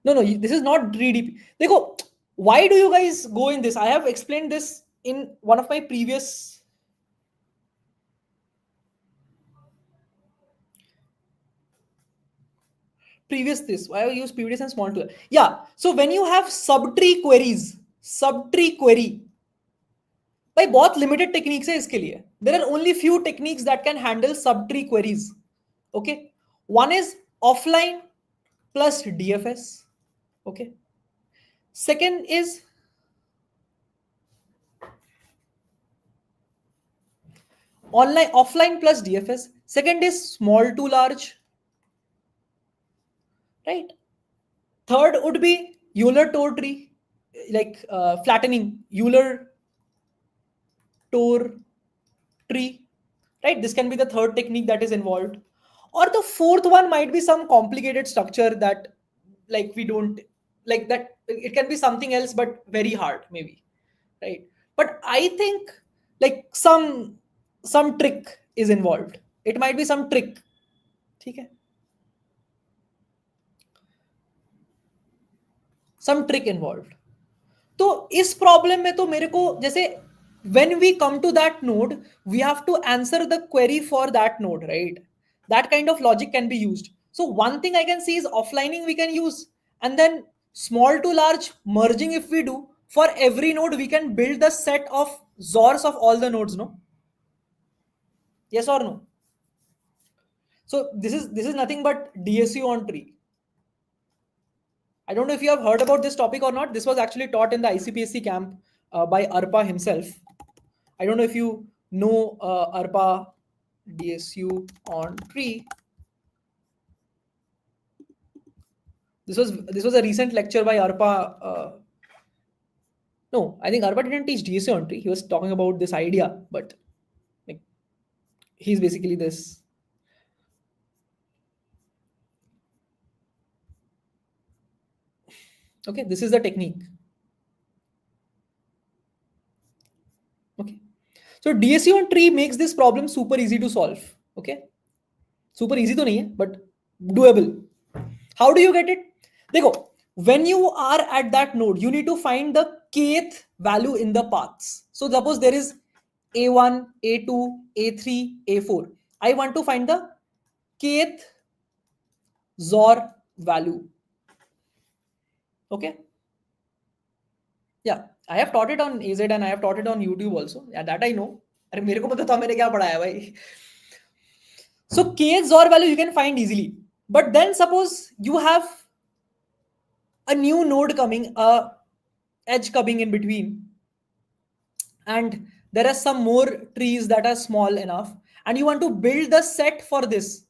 No, this is not GDP. देखो, why do you guys go in this? I have explained this in one of my previous this. Why I use PVDs and small tool? Yeah. So when you have subtree query, भाई बहुत limited techniques है इसके लिए. There are only few techniques that can handle subtree queries. Okay. One is offline plus DFS. Okay. Second is offline plus DFS. Second is small to large. Right. Third would be Euler-Tor tree, like flattening, Euler-Tor tree. Right. This can be the third technique that is involved. Or the fourth one might be some complicated structure that, like, we don't like that. It can be something else, but very hard, maybe. Right. But I think like some trick is involved. It might be some trick. Okay. Some trick involved. तो इस problem में तो मेरे को जैसे when we come to that node, we have to answer the query for that node, right? That kind of logic can be used. So one thing I can see is offlining we can use, and then small to large merging if we do. For every node we can build the set of XORs of all the nodes, no? Yes or no? So this is nothing but DSU on tree. I don't know if you have heard about this topic or not. This was actually taught in the ICPSC camp by Arpa himself. I don't know if you know Arpa DSU on tree. This was a recent lecture by Arpa. No, I think Arpa didn't teach DSU on tree. He was talking about this idea, but like, he's basically this. Okay, this is the technique. Okay. So DSU on tree makes this problem super easy to solve. Okay. Super easy to nahi hai, but doable. How do you get it? देखो, when you are at that node, you need to find the kth value in the paths. So suppose there is A1, A2, A3, A4. I want to find the kth XOR value. Okay. Yeah, I have taught it on AZ and I have taught it on YouTube also. Yeah, that I know. अरे मेरे को पता था मैंने क्या पढ़ाया भाई. So kth XOR value you can find easily. But then suppose you have a new node coming, a edge coming in between, and there are some more trees that are small enough, and you want to build the set for this.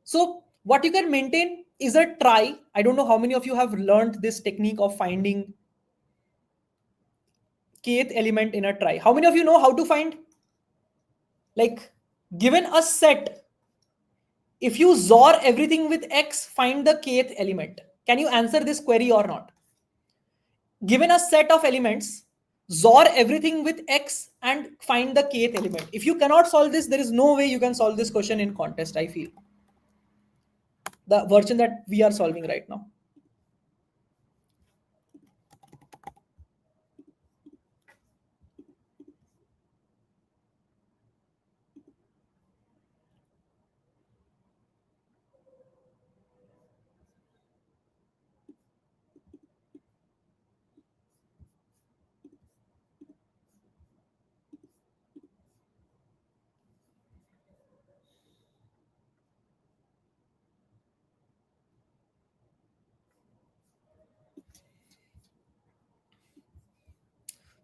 So what you can maintain is a try. I don't know how many of you have learned this technique of finding kth element in a try. How many of you know how to find, like, given a set, if you XOR everything with x, find the kth element? Can you answer this query or not? Given a set of elements, XOR everything with x and find the kth element. If you cannot solve this, there is no way you can solve this question in contest, I feel. The version that we are solving right now.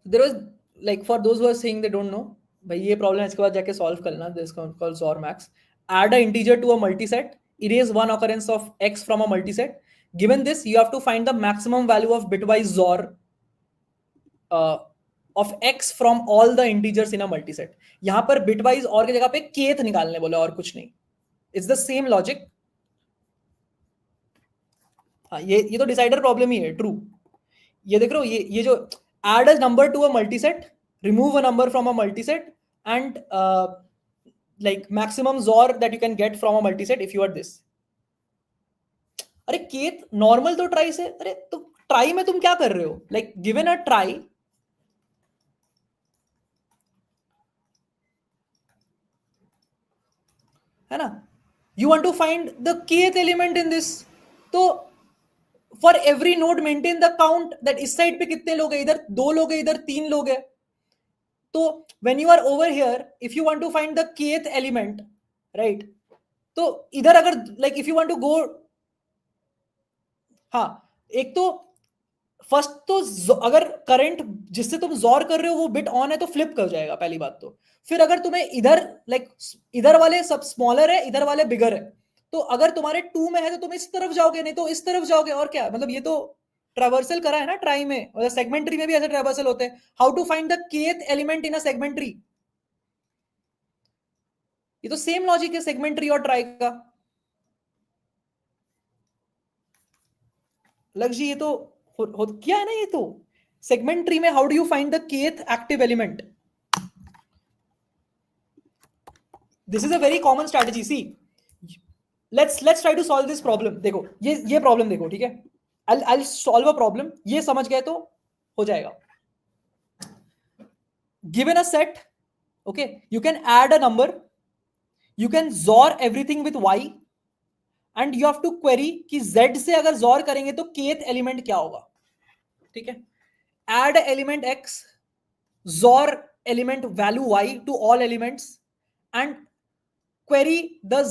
There was, like, for those who are saying they don't know, भाई ये problem इसके बाद जाके solve करना. This is called XOR max. Add a integer to a multiset. Erase one occurrence of x from a multiset. Given this, you have to find the maximum value of bitwise XOR of x from all the integers in a multiset. यहाँ पर bitwise और की जगह पे kth निकालने बोले और कुछ नहीं. It's the same logic. हाँ, ये तो डिसाइडर प्रॉब्लम ही है. ट्रू. ये देख रहे हो, ये जो add a number to a multiset, remove a number from a multiset, and like maximum XOR that you can get from a multiset if you are this. अरे केथ नॉर्मल तो try से, अरे तो ट्राई में तुम क्या कर रहे हो? लाइक गिवन अ ट्राई, है ना, you want to find the kth element in this. तो for every node maintain the count that इस साइड पे कितने लोग हैं, इधर 2 लोग हैं, इधर 3 लोग हैं. तो when you are over here, if you want to find the kth element, right, तो इधर अगर like if you want to go, हाँ, एक तो फर्स्ट तो अगर करंट जिससे तुम XOR कर रहे हो वो बिट ऑन है तो फ्लिप कर जाएगा, पहली बात तो. फिर अगर तुम्हें इधर लाइक इधर वाले सब स्मॉलर है, इधर वाले बिगर है, तो अगर तुम्हारे 2 में है तो तुम इस तरफ जाओगे, नहीं तो इस तरफ जाओगे. और क्या मतलब, ये तो ट्रैवर्सल करा है ना ट्राई में, और सेगमेंट ट्री में भी ऐसे ट्रैवर्सल होते हैं. How to find the kth element in a segment tree? ये तो सेम लॉजिक है सेगमेंट ट्री और ट्राई का. लग जी, ये तो क्या है ना, ये तो सेगमेंट ट्री में how do you find the kth active element? This is a very common strategy. See, let's try to solve this problem. देखो ये प्रॉब्लम देखो, ठीक है. I'll solve a problem. ये समझ गए तो हो जाएगा. Given a set, okay, you can add a number, you can XOR everything with y, and you have to query कि z से अगर XOR करेंगे तो kth एलिमेंट क्या होगा. ठीक है. Add element x, XOR element value y to all elements, and query the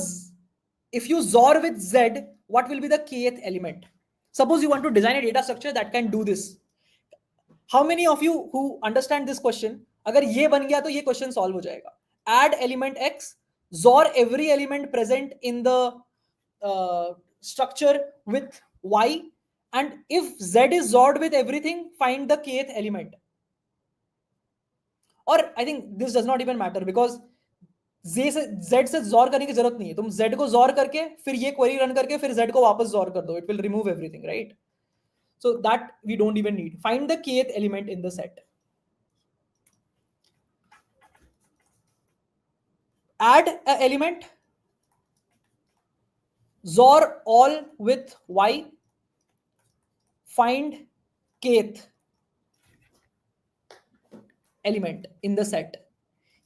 if you XOR with z, what will be the kth element? Suppose you want to design a data structure that can do this. How many of you who understand this question, अगर ये बन गया तो ये question solve हो जाएगा. Add element x, XOR every element present in the structure with y, and if z is XORed with everything, find the kth element. और I think this does not even matter because z से XOR करने की जरूरत नहीं है. तुम z को XOR करके फिर ये क्वेरी रन करके फिर z को वापस XOR कर दो. It will remove everything, right? So that we don't even need. Find the kth element in the set. Add an element, XOR all with y, find kth element in the set.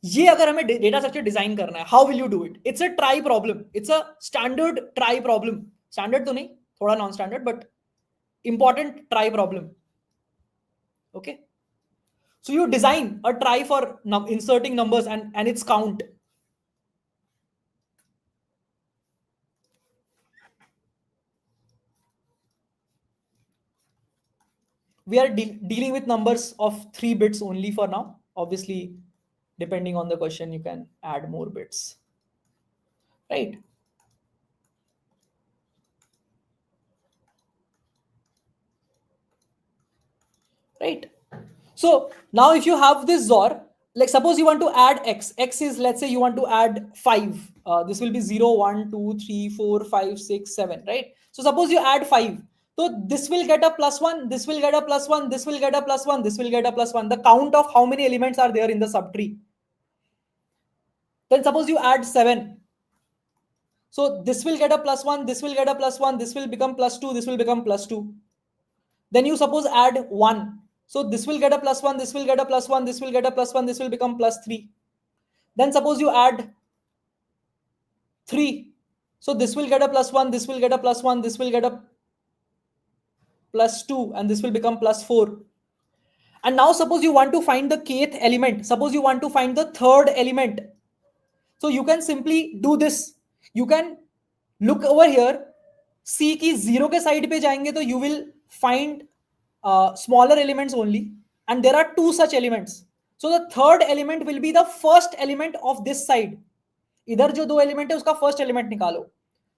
ये अगर हमें data structure design करना है, how will you do it? It's a try problem. It's a standard try problem. Standard तो नहीं, थोड़ा non standard, but Important try problem. Okay. So you design a try for inserting numbers and its count. We are dealing with numbers of 3 bits only for now. Obviously, depending on the question, you can add more bits, right? Right. So now if you have this XOR, like suppose you want to add x is, let's say you want to add 5. This will be 0, 1, 2, 3, 4, 5, 6, 7, right? So suppose you add 5. So this will get a +1, this will get a +1, this will get a +1, this will get a +1. The count of how many elements are there in the subtree. Then suppose you add 7. So this will get a +1, this will get a +1, this will become +2, this will become +2. Then you suppose add 1. So this will get a +1, this will get a +1, this will get a +1, this will become +3. Then suppose you add 3. So this will get a +1, this will get a +1, this will get a +2, and this will become +4. And now suppose you want to find the kth element. Suppose you want to find the third element. So you can simply do this. You can look over here, see कि 0 के side पे जाएंगे तो you will find smaller elements only, and there are 2 such elements. So the third element will be the first element of this side. इधर जो 2 element है उसका first element निकालो.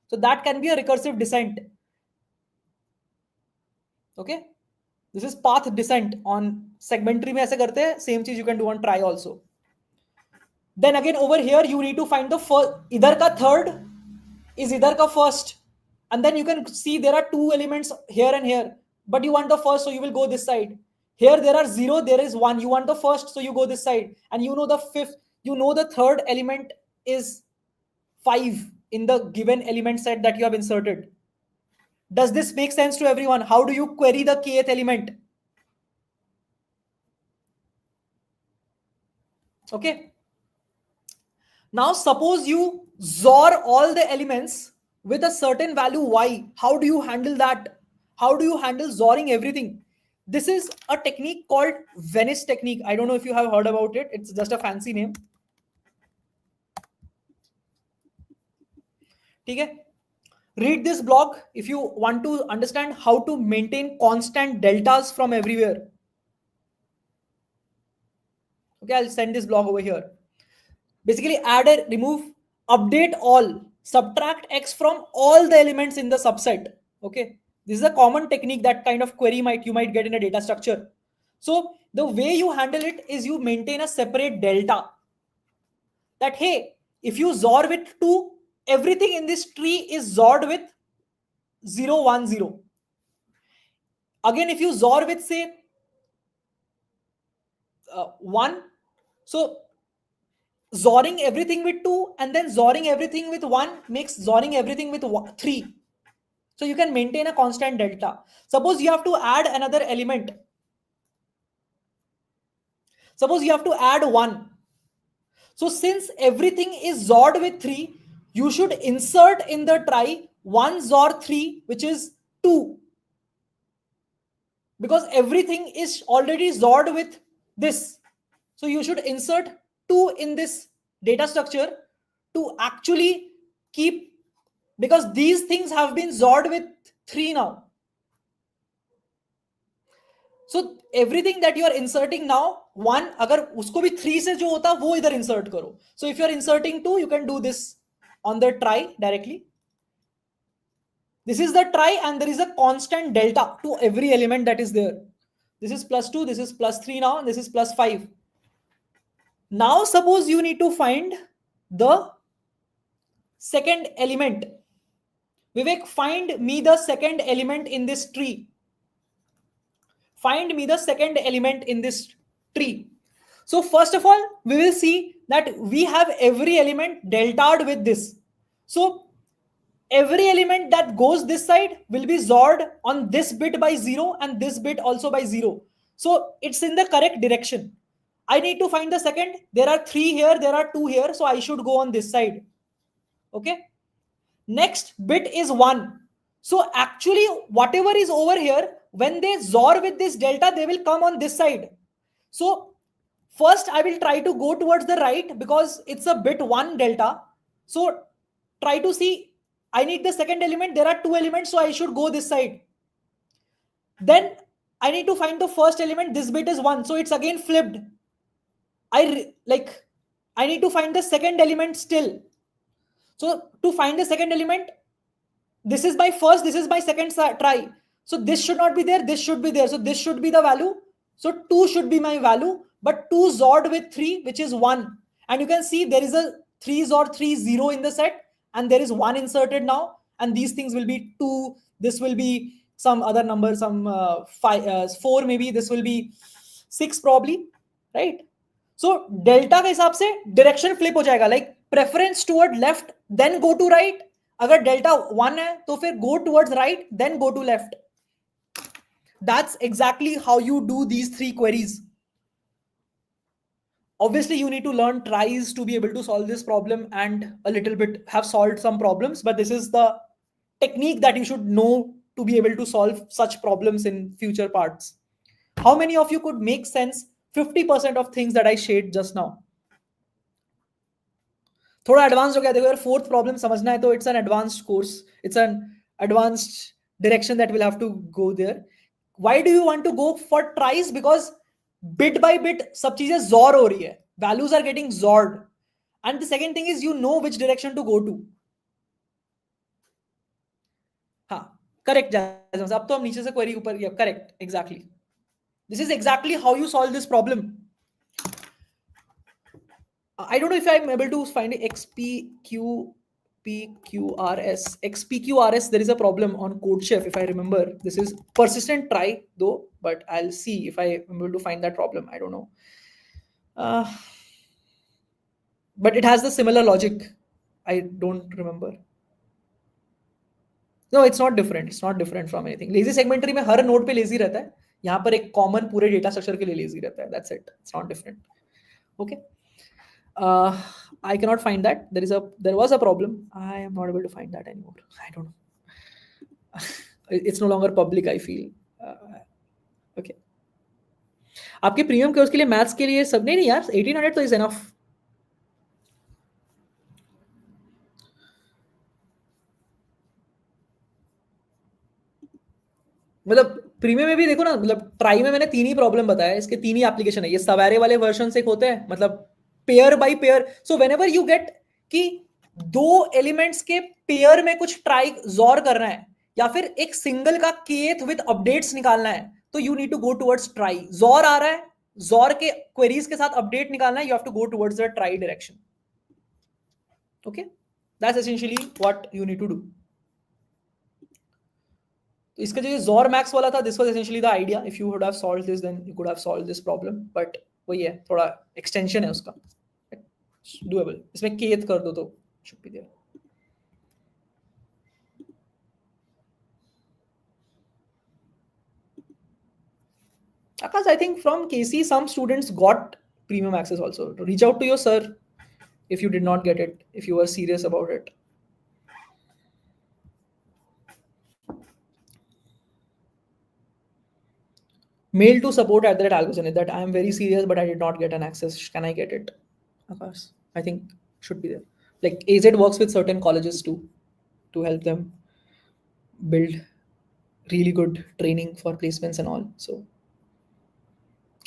So that can be a recursive descent. Okay, this is path descent. On segmentary में ऐसे करते हैं. Same चीज you can do on try also. Then again over here you need to find the first. इधर का third is इधर का first, and then you can see there are 2 elements here and here, but you want the first, so you will go this side. Here there are 0, there is 1, you want the first, so you go this side, and you know the fifth, you know the third element is 5 in the given element set that you have inserted. Does this make sense to everyone? How do you query the kth element? Okay, now suppose you XOR all the elements with a certain value y. How do you handle that? How do you handle XORing everything? This is a technique called Venice technique. I don't know if you have heard about it. It's just a fancy name. Okay? Read this blog if you want to understand how to maintain constant deltas from everywhere. Okay, I'll send this blog over here. Basically, add a remove, update all, subtract x from all the elements in the subset. Okay, this is a common technique, that kind of query you might get in a data structure. So the way you handle it is you maintain a separate delta. That hey, if you XOR with 2, everything in this tree is XORed with 0, 1, 0. Again, if you XOR with say 1, so XORing everything with 2 and then XORing everything with 1 makes XORing everything with 3. So you can maintain a constant delta. Suppose you have to add another element. Suppose you have to add 1. So since everything is XORed with 3, you should insert in the try 1 XOR 3, which is 2. Because everything is already XORed with this. So you should insert 2 in this data structure to actually keep, because these things have been XORed with 3 now. So everything that you are inserting now, 1, agar usko bhi 3 se jo hota wo idhar insert karo. So if you are inserting 2, you can do this on the try directly. This is the try, and there is a constant delta to every element that is there. This is +2, this is +3 now, and this is +5. Now suppose you need to find the second element. Vivek, find me the second element in this tree. Find me the second element in this tree. So first of all, we will see that we have every element deltaed with this. So every element that goes this side will be XORed on this bit by 0 and this bit also by 0. So it's in the correct direction. I need to find the second. There are 3 here, there are 2 here, so I should go on this side. Okay. Next bit is 1. So actually, whatever is over here, when they XOR with this delta, they will come on this side. So first I will try to go towards the right because it's a bit 1 delta. So try to see, I need the second element. There are 2 elements, so I should go this side. Then I need to find the first element. This bit is 1, so it's again flipped. I need to find the second element still. So to find the second element, this is my first, this is my second try. So this should not be there, this should be there. So this should be the value. So 2 should be my value, but 2 XORed with 3, which is 1. And you can see there is a 3 XOR 3 0 in the set, and there is 1 inserted now. And these things will be 2. This will be some other number, some 4 maybe. This will be 6 probably, right? So delta के हिसाब से direction flip हो जाएगा, like preference toward left, then go to right. अगर delta 1 है तो फिर go towards right, then go to left. That's exactly how you do these 3 queries. Obviously, you need to learn tries to be able to solve this problem and a little bit have solved some problems, but this is the technique that you should know to be able to solve such problems in future parts. How many of you could make sense 50% of things that I shared just now? थोड़ा advance हो गया. देखो यार, fourth problem समझना है तो it's an advanced course, it's an advanced direction that we'll have to go there. Why do you want to go for tries? Because bit by bit सब चीजें XOR हो रही है, values are getting XORed, and the second thing is you know which direction to go to. हाँ, correct. अब तो हम नीचे से क्वेरी ऊपर, correct, exactly. This is exactly how you solve this problem. I don't know if I'm able to find XPQRS. There is a problem on CodeChef, if I remember. This is persistent try though, but I'll see if I'm able to find that problem. I don't know. But it has the similar logic. I don't remember. No, it's not different. It's not different from anything. Lazy segmentary में हर node पे lazy रहता है. यहाँ पर एक common पूरे data structure के लिए lazy रहता है. That's it. It's not different. Okay. I cannot find that. There was a problem. I am not able to find that anymore. I don't know. It's no longer public, I feel. Okay. आपके premium course के लिए maths के लिए सब नहीं यार, 1800 तो is enough. मतलब प्रीमियम में भी देखो ना, मतलब ट्राई में मैंने 3 ही प्रॉब्लम बताया, इसके 3 ही एप्लीकेशन है. ये सवारे वाले वर्जन से होते हैं, मतलब pair bye pair. So whenever you get कि 2 एलिमेंट्स के पेयर में कुछ ट्राई XOR करना है, या फिर एक सिंगल का kth विद अपडेट्स निकालना है, तो you need to go towards trie. XOR आ रहा है, XOR के क्वेरीज के साथ अपडेट निकालना है, you have to go towards the trie direction. Okay, that's essentially what you need to do. तो इसका जो XOR मैक्स वाला था, this was essentially the idea. If you would have solved this, then you could have solved this problem, but वही है, थोड़ा extension है उसका. डूएबल. इसमें kth कर दो तो should be there. Akash, I think from KC some students got premium access also. Reach out to your sir if you did not get it, if you were serious about it. Mail to support@algorithm that I am very serious but I did not get an access. Can I get it? Akash, I think should be there. Like AZ works with certain colleges too to help them build really good training for placements and all. So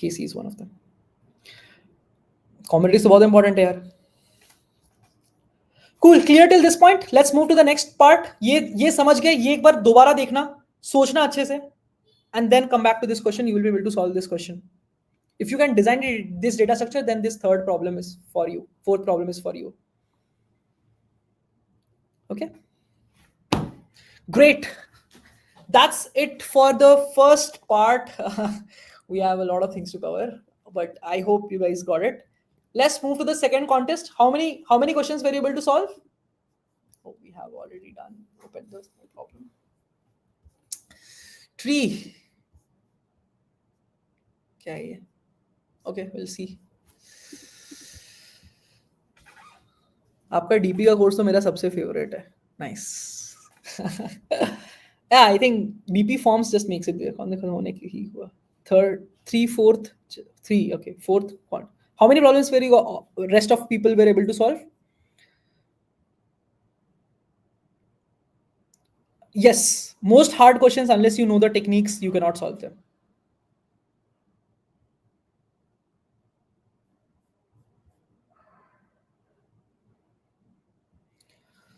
KC is one of them. Communities तो बहुत important है यार. Cool, clear till this point. Let's move to the next part. ये समझ गए, ये एक बार दोबारा देखना, सोचना अच्छे से, and then come back to this question. You will be able to solve this question. If you can design this data structure, then this third problem is for you. Fourth problem is for you. Okay. Great. That's it for the first part. We have a lot of things to cover, but I hope you guys got it. Let's move to the second contest. How many questions were you able to solve? Oh, we have already done. Open this, no problem. Tree. Okay. Okay, we'll see. आपका DP का course तो मेरा सबसे favourite है. Nice. Yeah, I think BP forms just makes it there. कौन देखा था होने की ही हुआ. Third, three, fourth, three. Okay, fourth one. How many problems were you rest of people were able to solve? Yes, most hard questions, unless you know the techniques, you cannot solve them.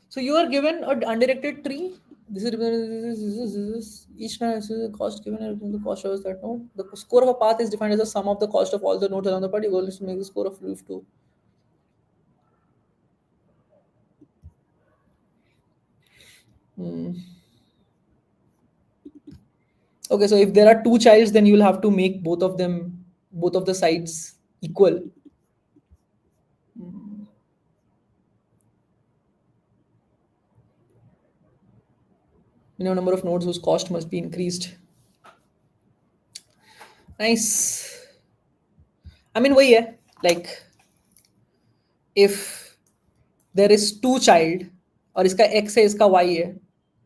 So you are given an undirected tree. This is each node is the cost given and the cost shows that node. The score of a path is defined as the sum of the cost of all the nodes along the path. Your goal is to make the score of leaf 2. Hmm. Okay, so if there are two childs, then you will have to make both of them, both of the sides equal. Minimum number of nodes whose cost must be increased. Nice. I mean, वही है, like if there is two child और इसका x है इसका y है,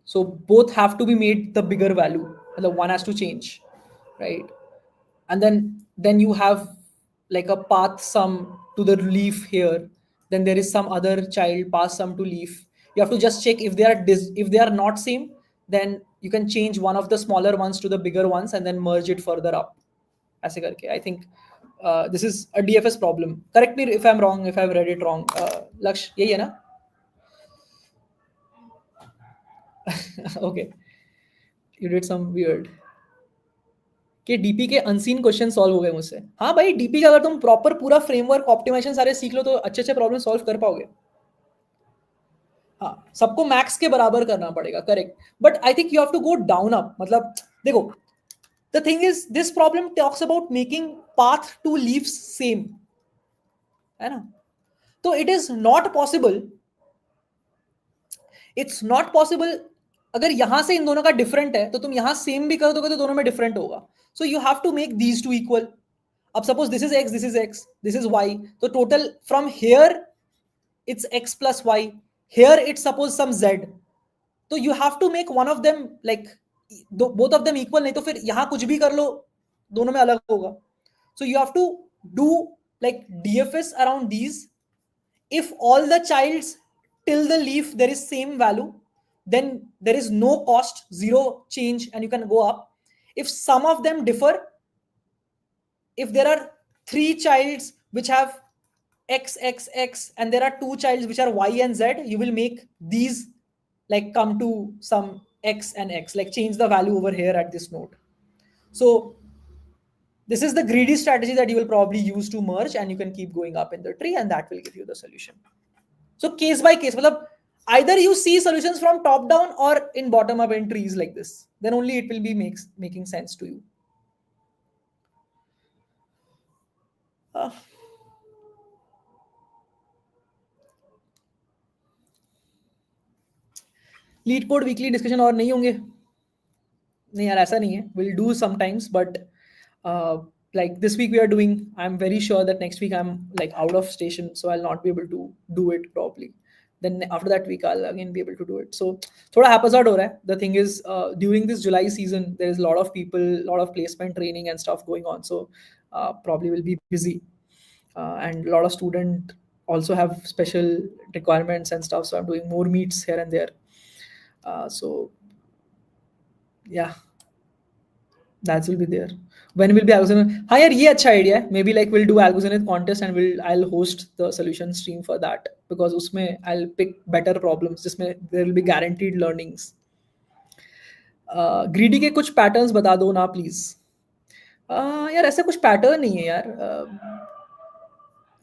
so both have to be made the bigger value, मतलब one has to change, right? And then you have like a path sum to the leaf here, then there is some other child path sum to leaf. You have to just check if they are if they are not same, then you can change one of the smaller ones to the bigger ones and then merge it further up, ऐसे करके. I think this is a DFS problem. Correct me if I'm wrong, if I've read it wrong. Laksh, यही है ना? Okay, you did some weird. कि DP के unseen question solve हो गए मुझसे. हाँ भाई, डीपी का अगर तुम प्रॉपर पूरा फ्रेमवर्क ऑप्टिमाइजेशन सारे सीख लो तो अच्छे अच्छे प्रॉब्लम सॉल्व कर पाओगे. हाँ, सबको मैक्स के बराबर करना पड़ेगा, correct. But I think you have to go down up. मतलब देखो, the thing is this problem talks about making path to leaves same, है ना? तो it is not possible, it's not possible. अगर यहां से इन दोनों का डिफरेंट है तो तुम यहां सेम भी कर दोगे तो दोनों में डिफरेंट होगा. So you have to make these two equal. अब suppose this is x, this is x, this is y, तो total from here it's x plus y, here it's suppose some z, तो you have to make one of them like both of them equal, नहीं तो फिर यहां कुछ भी कर लो दोनों में अलग होगा. So you have to do like DFS around these. If all the childs till the leaf there is same value, then there is no cost, zero change, and you can go up. If some of them differ, if there are three childs which have x x x and there are two childs which are y and z, you will make these like come to some x and x, like change the value over here at this node. So this is the greedy strategy that you will probably use to merge, and you can keep going up in the tree, and that will give you the solution. So case by case, मतलब either you see solutions from top down or in bottom up in trees like this, then only it will be making sense to you. uh, leet code weekly discussion और नहीं होंगे? नहीं यार, ऐसा नहीं है. Will do sometimes, but like this week we are doing, I'm very sure that next week I'm like out of station, so I'll not be able to do it properly. Then after that week I'll again be able to do it. So thoda haphazard ho raha hai. The thing is, during this July season there is a lot of people, lot of placement training and stuff going on, so probably will be busy, and a lot of student also have special requirements and stuff, so I'm doing more meets here and there. So yeah, that will be there. When will be algorithm? हाँ यार, ये अच्छा idea है. Maybe like we'll do algorithm contest and I'll host the solution stream for that, because उसमें I'll pick better problems जिसमें there will be guaranteed learnings. Greedy के कुछ patterns बता दो ना please. यार ऐसा कुछ pattern नहीं है यार.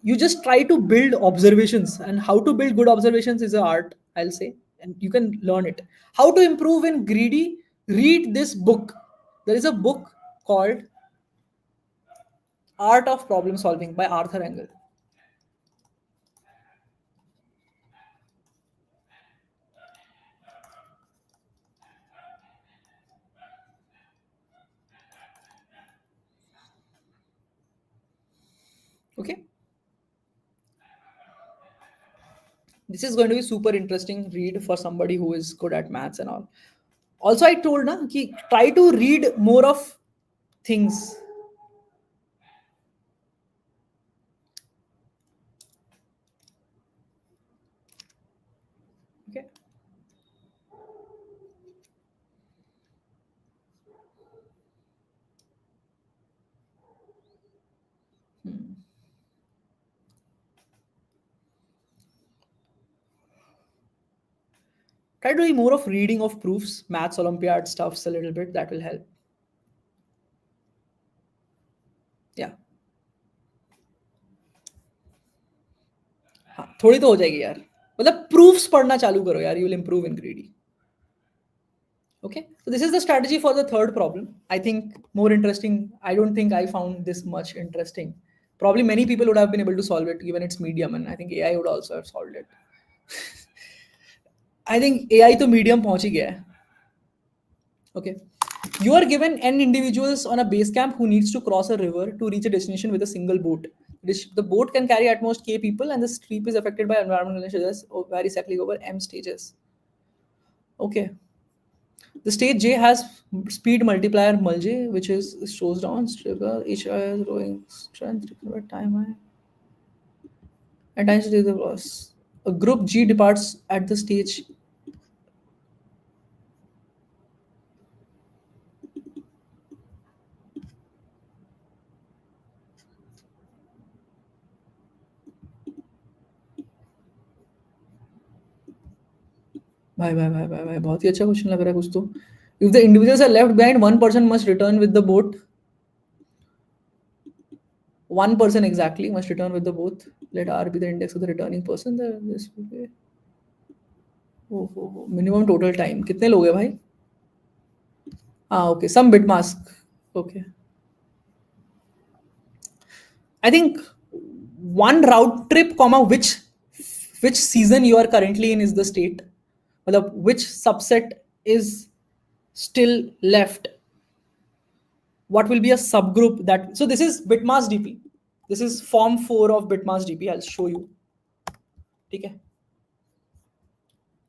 You just try to build observations, and how to build good observations is an art, I'll say, and you can learn it. How to improve in greedy? Read this book. There is a book called Art of Problem Solving by Arthur Engel. Okay, this is going to be super interesting read for somebody who is good at maths and all. Also, I told na ki try to read more of things. Okay. Try to do more of reading of proofs, maths, Olympiad stuffs a little bit. That will help. Yeah. हाँ थोड़ी तो हो जाएगी यार मतलब proofs पढ़ना चालू करो यार you will improve in greedy. Okay, so this is the strategy for the third problem. I think more interesting. I don't think I found this much interesting. Probably many people would have been able to solve it given its medium, and I think AI would also have solved it. I think AI to medium पहुंच ही गया है. Okay, you are given n individuals on a base camp who needs to cross a river to reach a destination with a single boat. The boat can carry at most k people, and the trip is affected by environmental conditions vary cycling over m stages. Okay. The stage J has speed multiplier mulj, which is shows down trigger each is rowing strength time and time to the loss. A group G departs at the stage. भाई बहुत ही अच्छा question लग रहा है कुछ तो. If the individuals are left behind, one person must return with the boat. One person exactly must return with the boat. Let R be the index of the returning person. This will be minimum total time. कितने लोग हैं भाई? Okay, some bitmask. Okay. I think one route trip, comma which season you are currently in is the state. मतलब which subset is still left. What will be a subgroup that? So this is bitmask DP. This is form 4 of bitmask DP. I'll show you. Okay.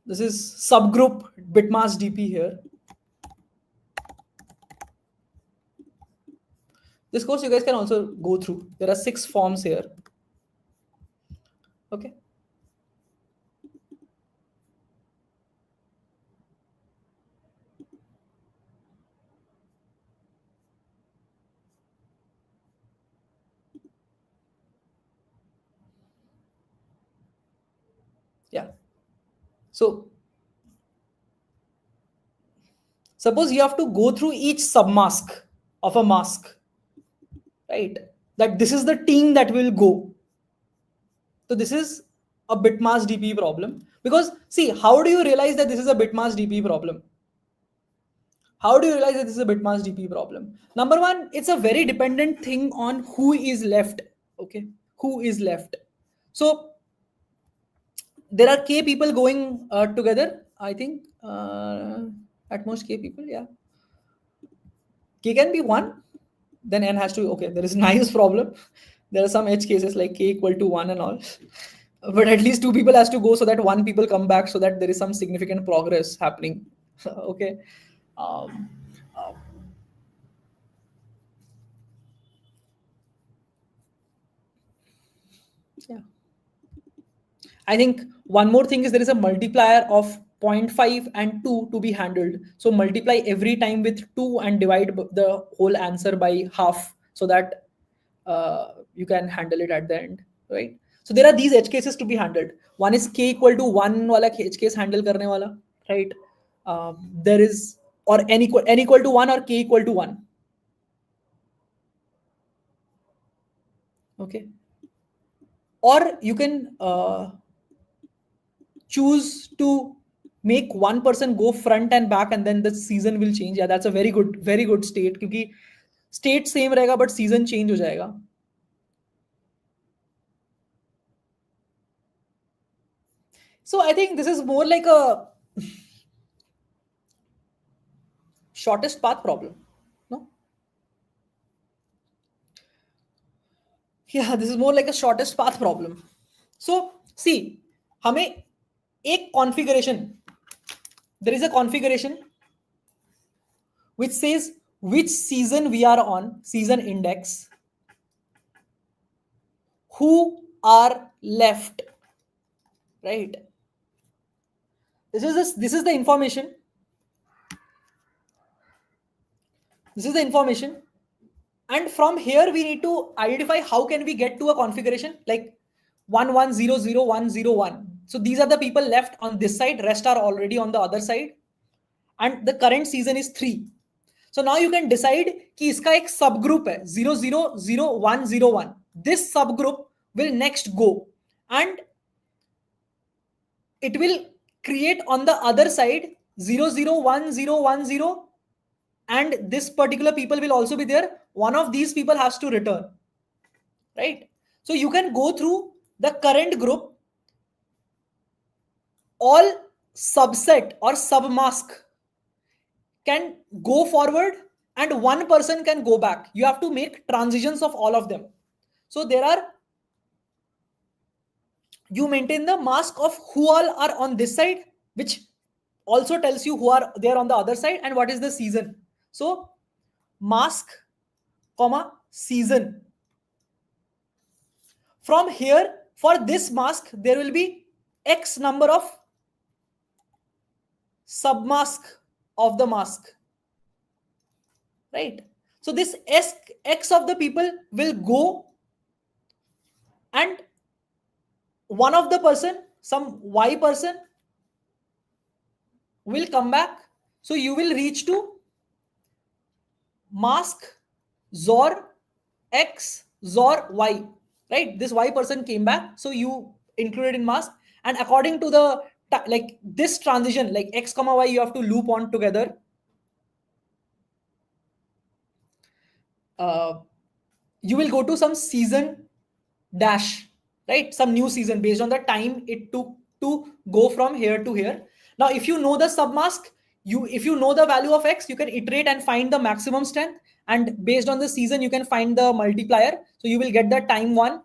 This is subgroup bitmask DP here. This course you guys can also go through. There are 6 forms here. Okay. Yeah. So suppose you have to go through each submask of a mask, right? That this is the team that will go. So this is a bitmask DP problem. Because see, how do you realize that this is a bitmask DP problem? How do you realize that this is a bitmask DP problem? Number one, it's a very dependent thing on who is left. Okay, who is left. So there are k people going together. I think at most k people. Yeah, k can be one. Then n has to. Okay, there is nice problem. There are some edge cases like k equal to 1 and all. But at least 2 people has to go so that 1 people come back so that there is some significant progress happening. Okay. Um, uh, yeah. I think one more thing is there is a multiplier of 0.5 and 2 to be handled. So multiply every time with 2 and divide the whole answer by half so that you can handle it at the end, right? So there are these edge cases to be handled. One is k equal to 1 wala edge case handle karne wala, right? There is or n equal to 1 or k equal to 1. Okay. Or you can choose to make one person go front and back and then the season will change. Yeah, that's a very good state क्योंकि state same रहेगा but season change हो जाएगा. So I think this is more like a shortest path problem. No? Yeah, this is more like a shortest path problem. So see, हमें एक configuration, there is a configuration which says which season we are on, season index, who are left, right? This is the information. This is the information. And from here we need to identify how can we get to a configuration like 1100101. So these are the people left on this side, rest are already on the other side, and the current season is 3. So now you can decide कि इसका एक subgroup है 000101. This subgroup will next go and it will create on the other side 001010, and this particular people will also be there. One of these people has to return, right? So you can go through the current group, all subset or submask can go forward and one person can go back. You have to make transitions of all of them. So there are, you maintain the mask of who all are on this side, which also tells you who are there on the other side and what is the season. So mask comma season. From here, for this mask there will be x number of submask of the mask, right? So this x of the people will go and one of the person, some y person, will come back. So you will reach to mask zor x zor y, right? This y person came back, so you included in mask, and according to the like this transition, like x comma y, you have to loop on together. You will go to some season dash, right? Some new season based on the time it took to go from here to here. Now if you know the submask, if you know the value of x, you can iterate and find the maximum strength, and based on the season you can find the multiplier, so you will get the time 1,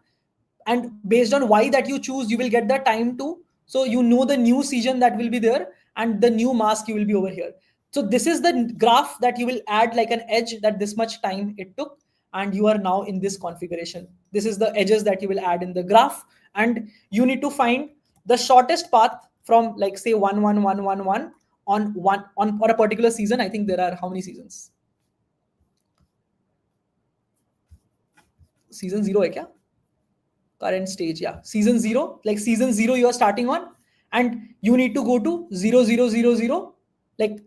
and based on y that you choose you will get the time 2. So you know the new season that will be there and the new mask you will be over here. So this is the graph that you will add like an edge, that this much time it took, and you are now in this configuration. This is the edges that you will add in the graph, and you need to find the shortest path from like say 11111 on a particular season. I think there are how many seasons? Season 0 hai kya? Current stage, yeah, season 0, like season 0 you are starting on, and you need to go to 0000, like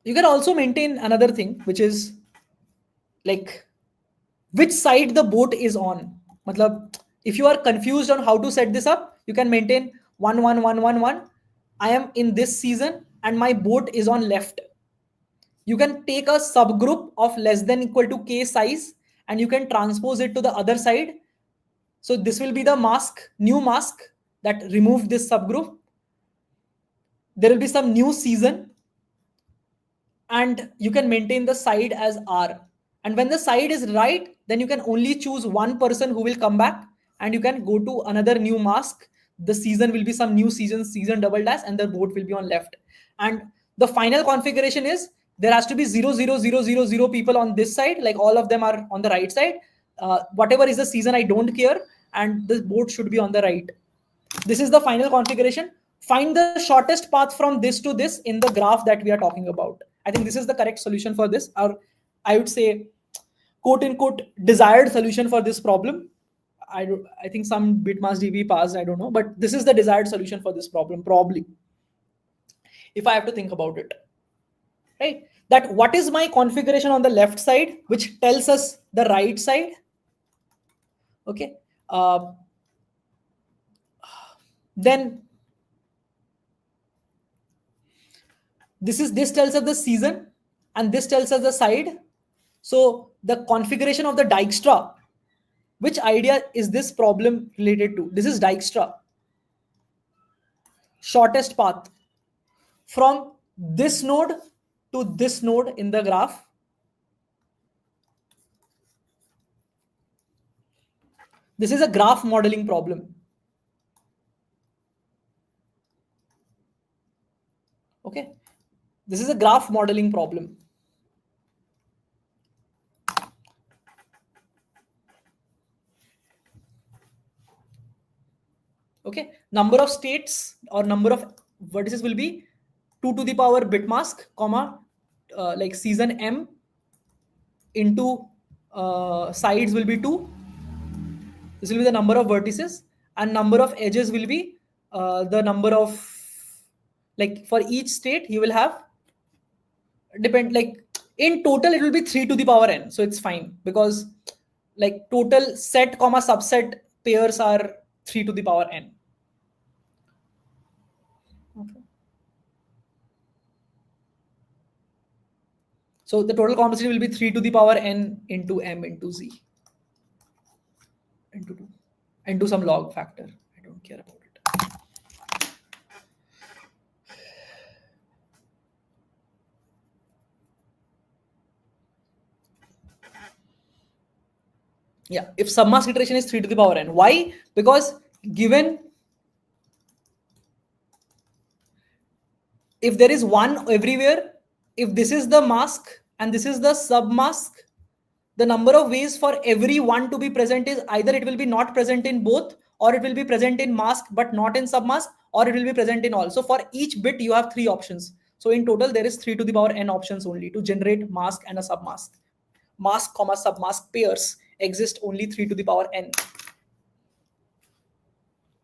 you can also maintain another thing, which is like which side the boat is on. Matlab, if you are confused on how to set this up, you can maintain 11111. I am in this season and my boat is on left. You can take a subgroup of less than equal to k size and you can transpose it to the other side. So this will be the mask, new mask that removed this subgroup. There will be some new season and you can maintain the side as R. And when the side is right, then you can only choose one person who will come back and you can go to another new mask. The season will be some new season double dash, and the boat will be on left. And the final configuration is there has to be 00000 people on this side, like all of them are on the right side. Whatever is the season, I don't care, and the boat should be on the right. This is the final configuration. Find the shortest path from this to this in the graph that we are talking about. I think this is the correct solution for this, or I would say, quote unquote, desired solution for this problem. I think some bitmask DB passed, I don't know, but this is the desired solution for this problem, probably, if I have to think about it, right? That what is my configuration on the left side, which tells us the right side. Okay. Then this tells us the season and this tells us the side. So the configuration of the Dijkstra, which idea is this problem related to? This is Dijkstra. Shortest path from this node to this node in the graph. This is a graph modeling problem. Okay, this is a graph modeling problem. Okay, number of states or number of vertices will be 2 to the power bitmask, comma, like season m into sides will be 2. This will be the number of vertices, and number of edges will be the number of, like for each state you will have, depend, like in total it will be 3 to the power n, so it's fine because like total set comma subset pairs are 3 to the power n. Okay. So the total complexity will be 3 to the power n into m into z into 2 into some log factor. I don't care about it. Yeah, if submask iteration is 3 to the power n. Why? Because given if there is 1 everywhere, if this is the mask and this is the submask, the number of ways for every one to be present is either it will be not present in both, or it will be present in mask but not in submask, or it will be present in all. So for each bit you have 3 options. So in total there is 3 to the power n options only to generate mask and a submask. Mask comma submask pairs exist only 3 to the power n.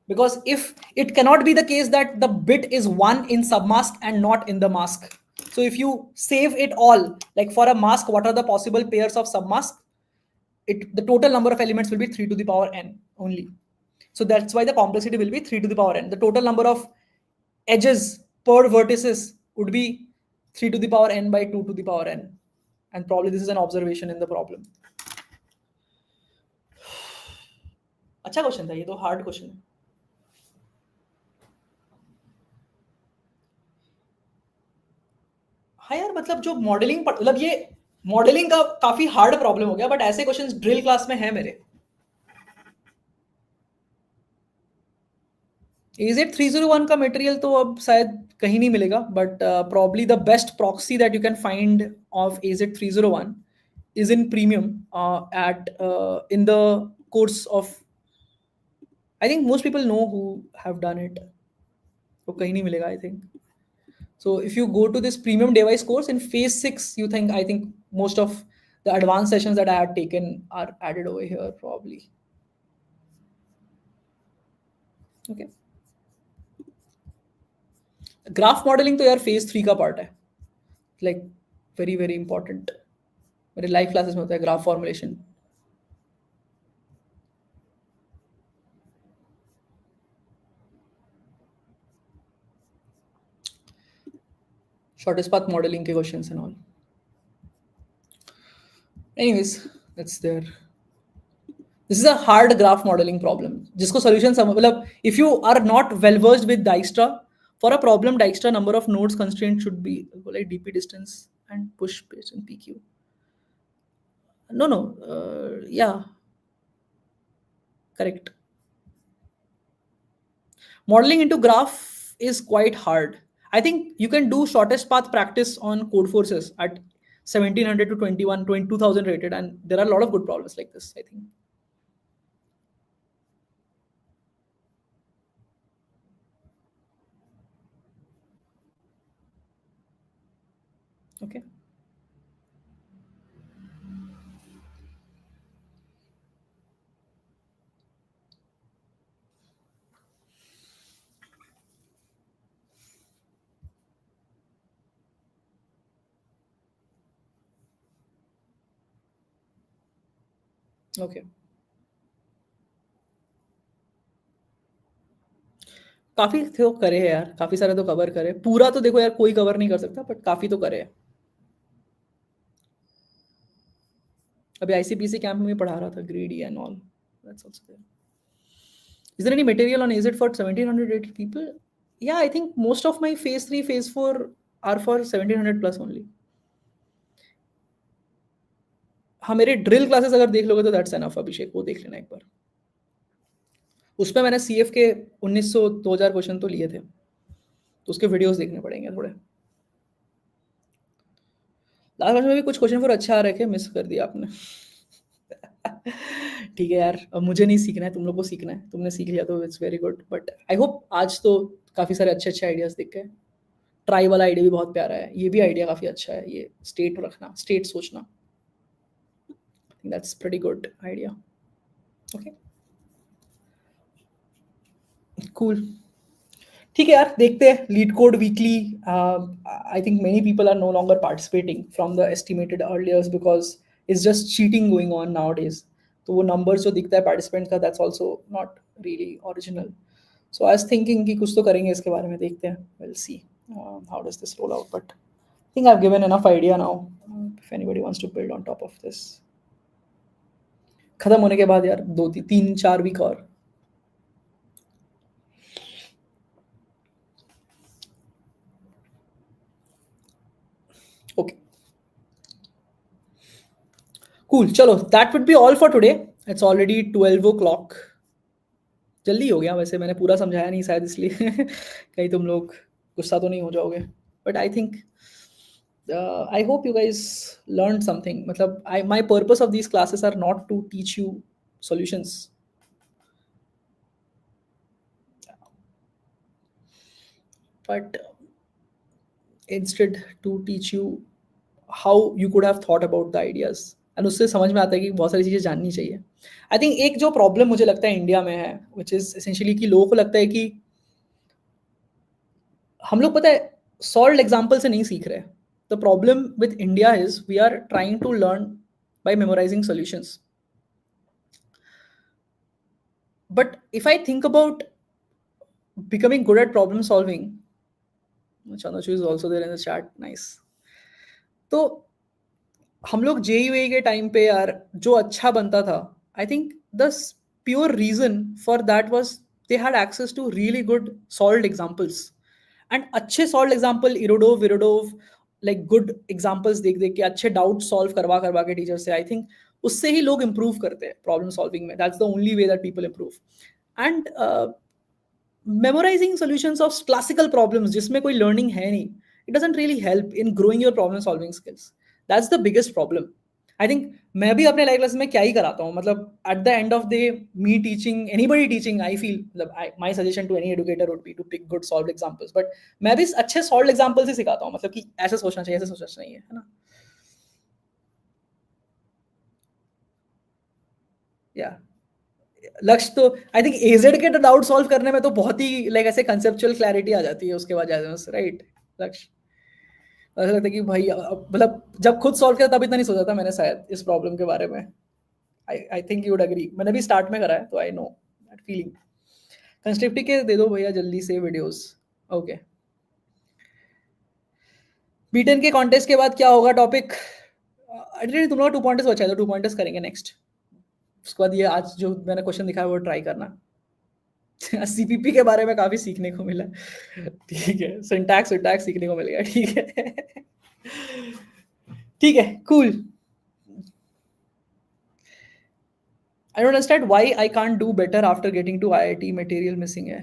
Because if it cannot be the case that the bit is 1 in submask and not in the mask. So if you save it all, like for a mask, what are the possible pairs of submask? The total number of elements will be 3 to the power n only. So that's why the complexity will be 3 to the power n. The total number of edges per vertices would be 3 to the power n by 2 to the power n. And probably this is an observation in the problem. अच्छा question था ये, तो hard question है. हाँ यार, मतलब जो modelling, मतलब ये मॉडलिंग का काफी हार्ड प्रॉब्लम हो गया, बट ऐसे क्वेश्चंस ड्रिल क्लास में है मेरे. AZ 301 का मटेरियल तो अब शायद कहीं नहीं मिलेगा, but probably the best proxy that you can find of AZ 301 is in premium at in the course of, I think most people know who have done it. तो कहीं नहीं मिलेगा, I think. So if you go to this premium device course in phase 6, I think most of the advanced sessions that I had taken are added over here probably. Okay. Graph modelling तो यार phase 3 का part है, like very very important. मेरे live classes में होता है graph formulation. Shortest path modelling के questions and all. Anyways, that's there. This is a hard graph modeling problem. जिसको solution मतलब if you are not well versed with Dijkstra, for a problem Dijkstra number of nodes constraint should be like dp distance and push space and pq. No, yeah, correct. Modeling into graph is quite hard. I think you can do shortest path practice on code forces at 1700 to 22,000 rated, and there are a lot of good problems like this, I think. Okay. Okay. काफी तो करे हैं यार, काफी सारे तो cover करे. पूरा तो देखो यार कोई कवर नहीं कर सकता, बट काफी तो करे. अभी आईसीपीसी कैंप में पढ़ा रहा था greedy and all. That's also there. Is there any material on AZ for 1700 rated people? Yeah, I think most of my phase 3, phase 4 are for 1700 plus only. हाँ, मेरे ड्रिल क्लासेस अगर देख लोगे तो दैट्स एनफ. अभिषेक, वो देख लेना एक बार. उसमें मैंने सीएफ के 1900 2000 क्वेश्चन तो लिए थे, तो उसके वीडियोस देखने पड़ेंगे थोड़े. लास्ट में भी कुछ क्वेश्चन फॉर अच्छा आ रहे थे, मिस कर दिया आपने। ठीक है यार, अब मुझे नहीं सीखना है, तुम लोग को सीखना है, तुमने सीख लिया तो it's very good. But I hope आज तो काफ़ी सारे अच्छे अच्छे आइडियाज़ दिख गए। ट्राई वाला आइडिया भी बहुत प्यारा है, ये भी आइडिया काफ़ी अच्छा है, ये स्टेट रखना, स्टेट सोचना, that's pretty good idea. Okay, cool. ठीक है यार, देखते हैं LeetCode weekly. I think many people are no longer participating from the estimated earliers because it's just cheating going on nowadays. तो वो number जो दिखता है पार्टिसिपेंट का, that's also not really original. So I was thinking कि कुछ तो करेंगे इसके बारे में, देखते हैं, will see how does this roll out. But I think I have given enough idea now, if anybody wants to build on top of this. खत्म होने के बाद यार 2 3 4 वीक और। ओके, कूल, चलो that would be all for today. It's already 12 o'clock। जल्दी हो गया वैसे, मैंने पूरा समझाया नहीं शायद, इसलिए कहीं तुम लोग गुस्सा तो नहीं हो जाओगे। But I think I hope you guys learn something. मतलब I my purpose of these classes are not to teach you solutions, but instead to teach you how you could have thought about the ideas। And उससे समझ में आता है कि बहुत सारी चीज़ें जाननी चाहिए। आई थिंक एक जो प्रॉब्लम मुझे लगता है इंडिया में है, विच इज़ एसेंशियली कि लोगों को लगता है कि हम लोग, पता है, सॉल्व एग्जाम्पल से नहीं सीख रहे। The problem with India is we are trying to learn by memorising solutions. But if I think about becoming good at problem solving, Chandrachu is also there in the chat, nice। तो हम लोग JEE के time पे यार जो अच्छा बनता था, I think the pure reason for that was they had access to really good solved examples. And अच्छे सॉल्व्ड एग्जांपल, इरोडोव विरोडोव, लाइक गुड एग्जांपल्स देख देख के, अच्छे डाउट सॉल्व करवा करवा के टीचर से, आई थिंक उससे ही लोग इंप्रूव करते हैं प्रॉब्लम सॉल्विंग में। That's the only way that people improve. And memorizing solutions of classical problems जिसमें कोई learning है नहीं, it doesn't really help in growing your problem solving skills। that's the biggest problem। I think मैं भी अपने live class में क्या ही कराता हूँ, मतलब at the end of the me teaching, anybody teaching, I feel मतलब my suggestion to any educator would be to pick good solved examples। but मैं भी अच्छे solved examples ही सिखाता हूँ, मतलब कि ऐसे सोचना चाहिए, ऐसे सोचना चाहिए, है ना। या लक्ष्य तो आई थिंक एजेड के डाउट सॉल्व करने में तो बहुत ही लाइक ऐसे कंसेप्चुअल क्लैरिटी आ जाती है उसके बाद, राइट लक्ष्य। ऐसा लगता है कि भाई मतलब जब खुद सॉल्व किया तब इतना नहीं सोचा था मैंने शायद इस प्रॉब्लम के बारे में। I think you would agree, मैंने भी स्टार्ट में करा है तो I know that feeling. Constructive के दे दो भैया जल्दी से वीडियोस। ओके, बीटेन के कॉन्टेस्ट के बाद क्या होगा टॉपिक? तुम लोग 2 पॉइंटर्स बचा है तो 2 पॉइंटर्स करेंगे नेक्स्ट। उसके बाद ये आज जो मैंने क्वेश्चन दिखाया वो ट्राई करना। सीपीपी के बारे में काफी सीखने को मिला, ठीक है, सिंटैक्स सिंटैक्स सीखने को मिल गया, ठीक है। ठीक है, cool. I don't understand why I can't do better after getting to IIT, material missing है।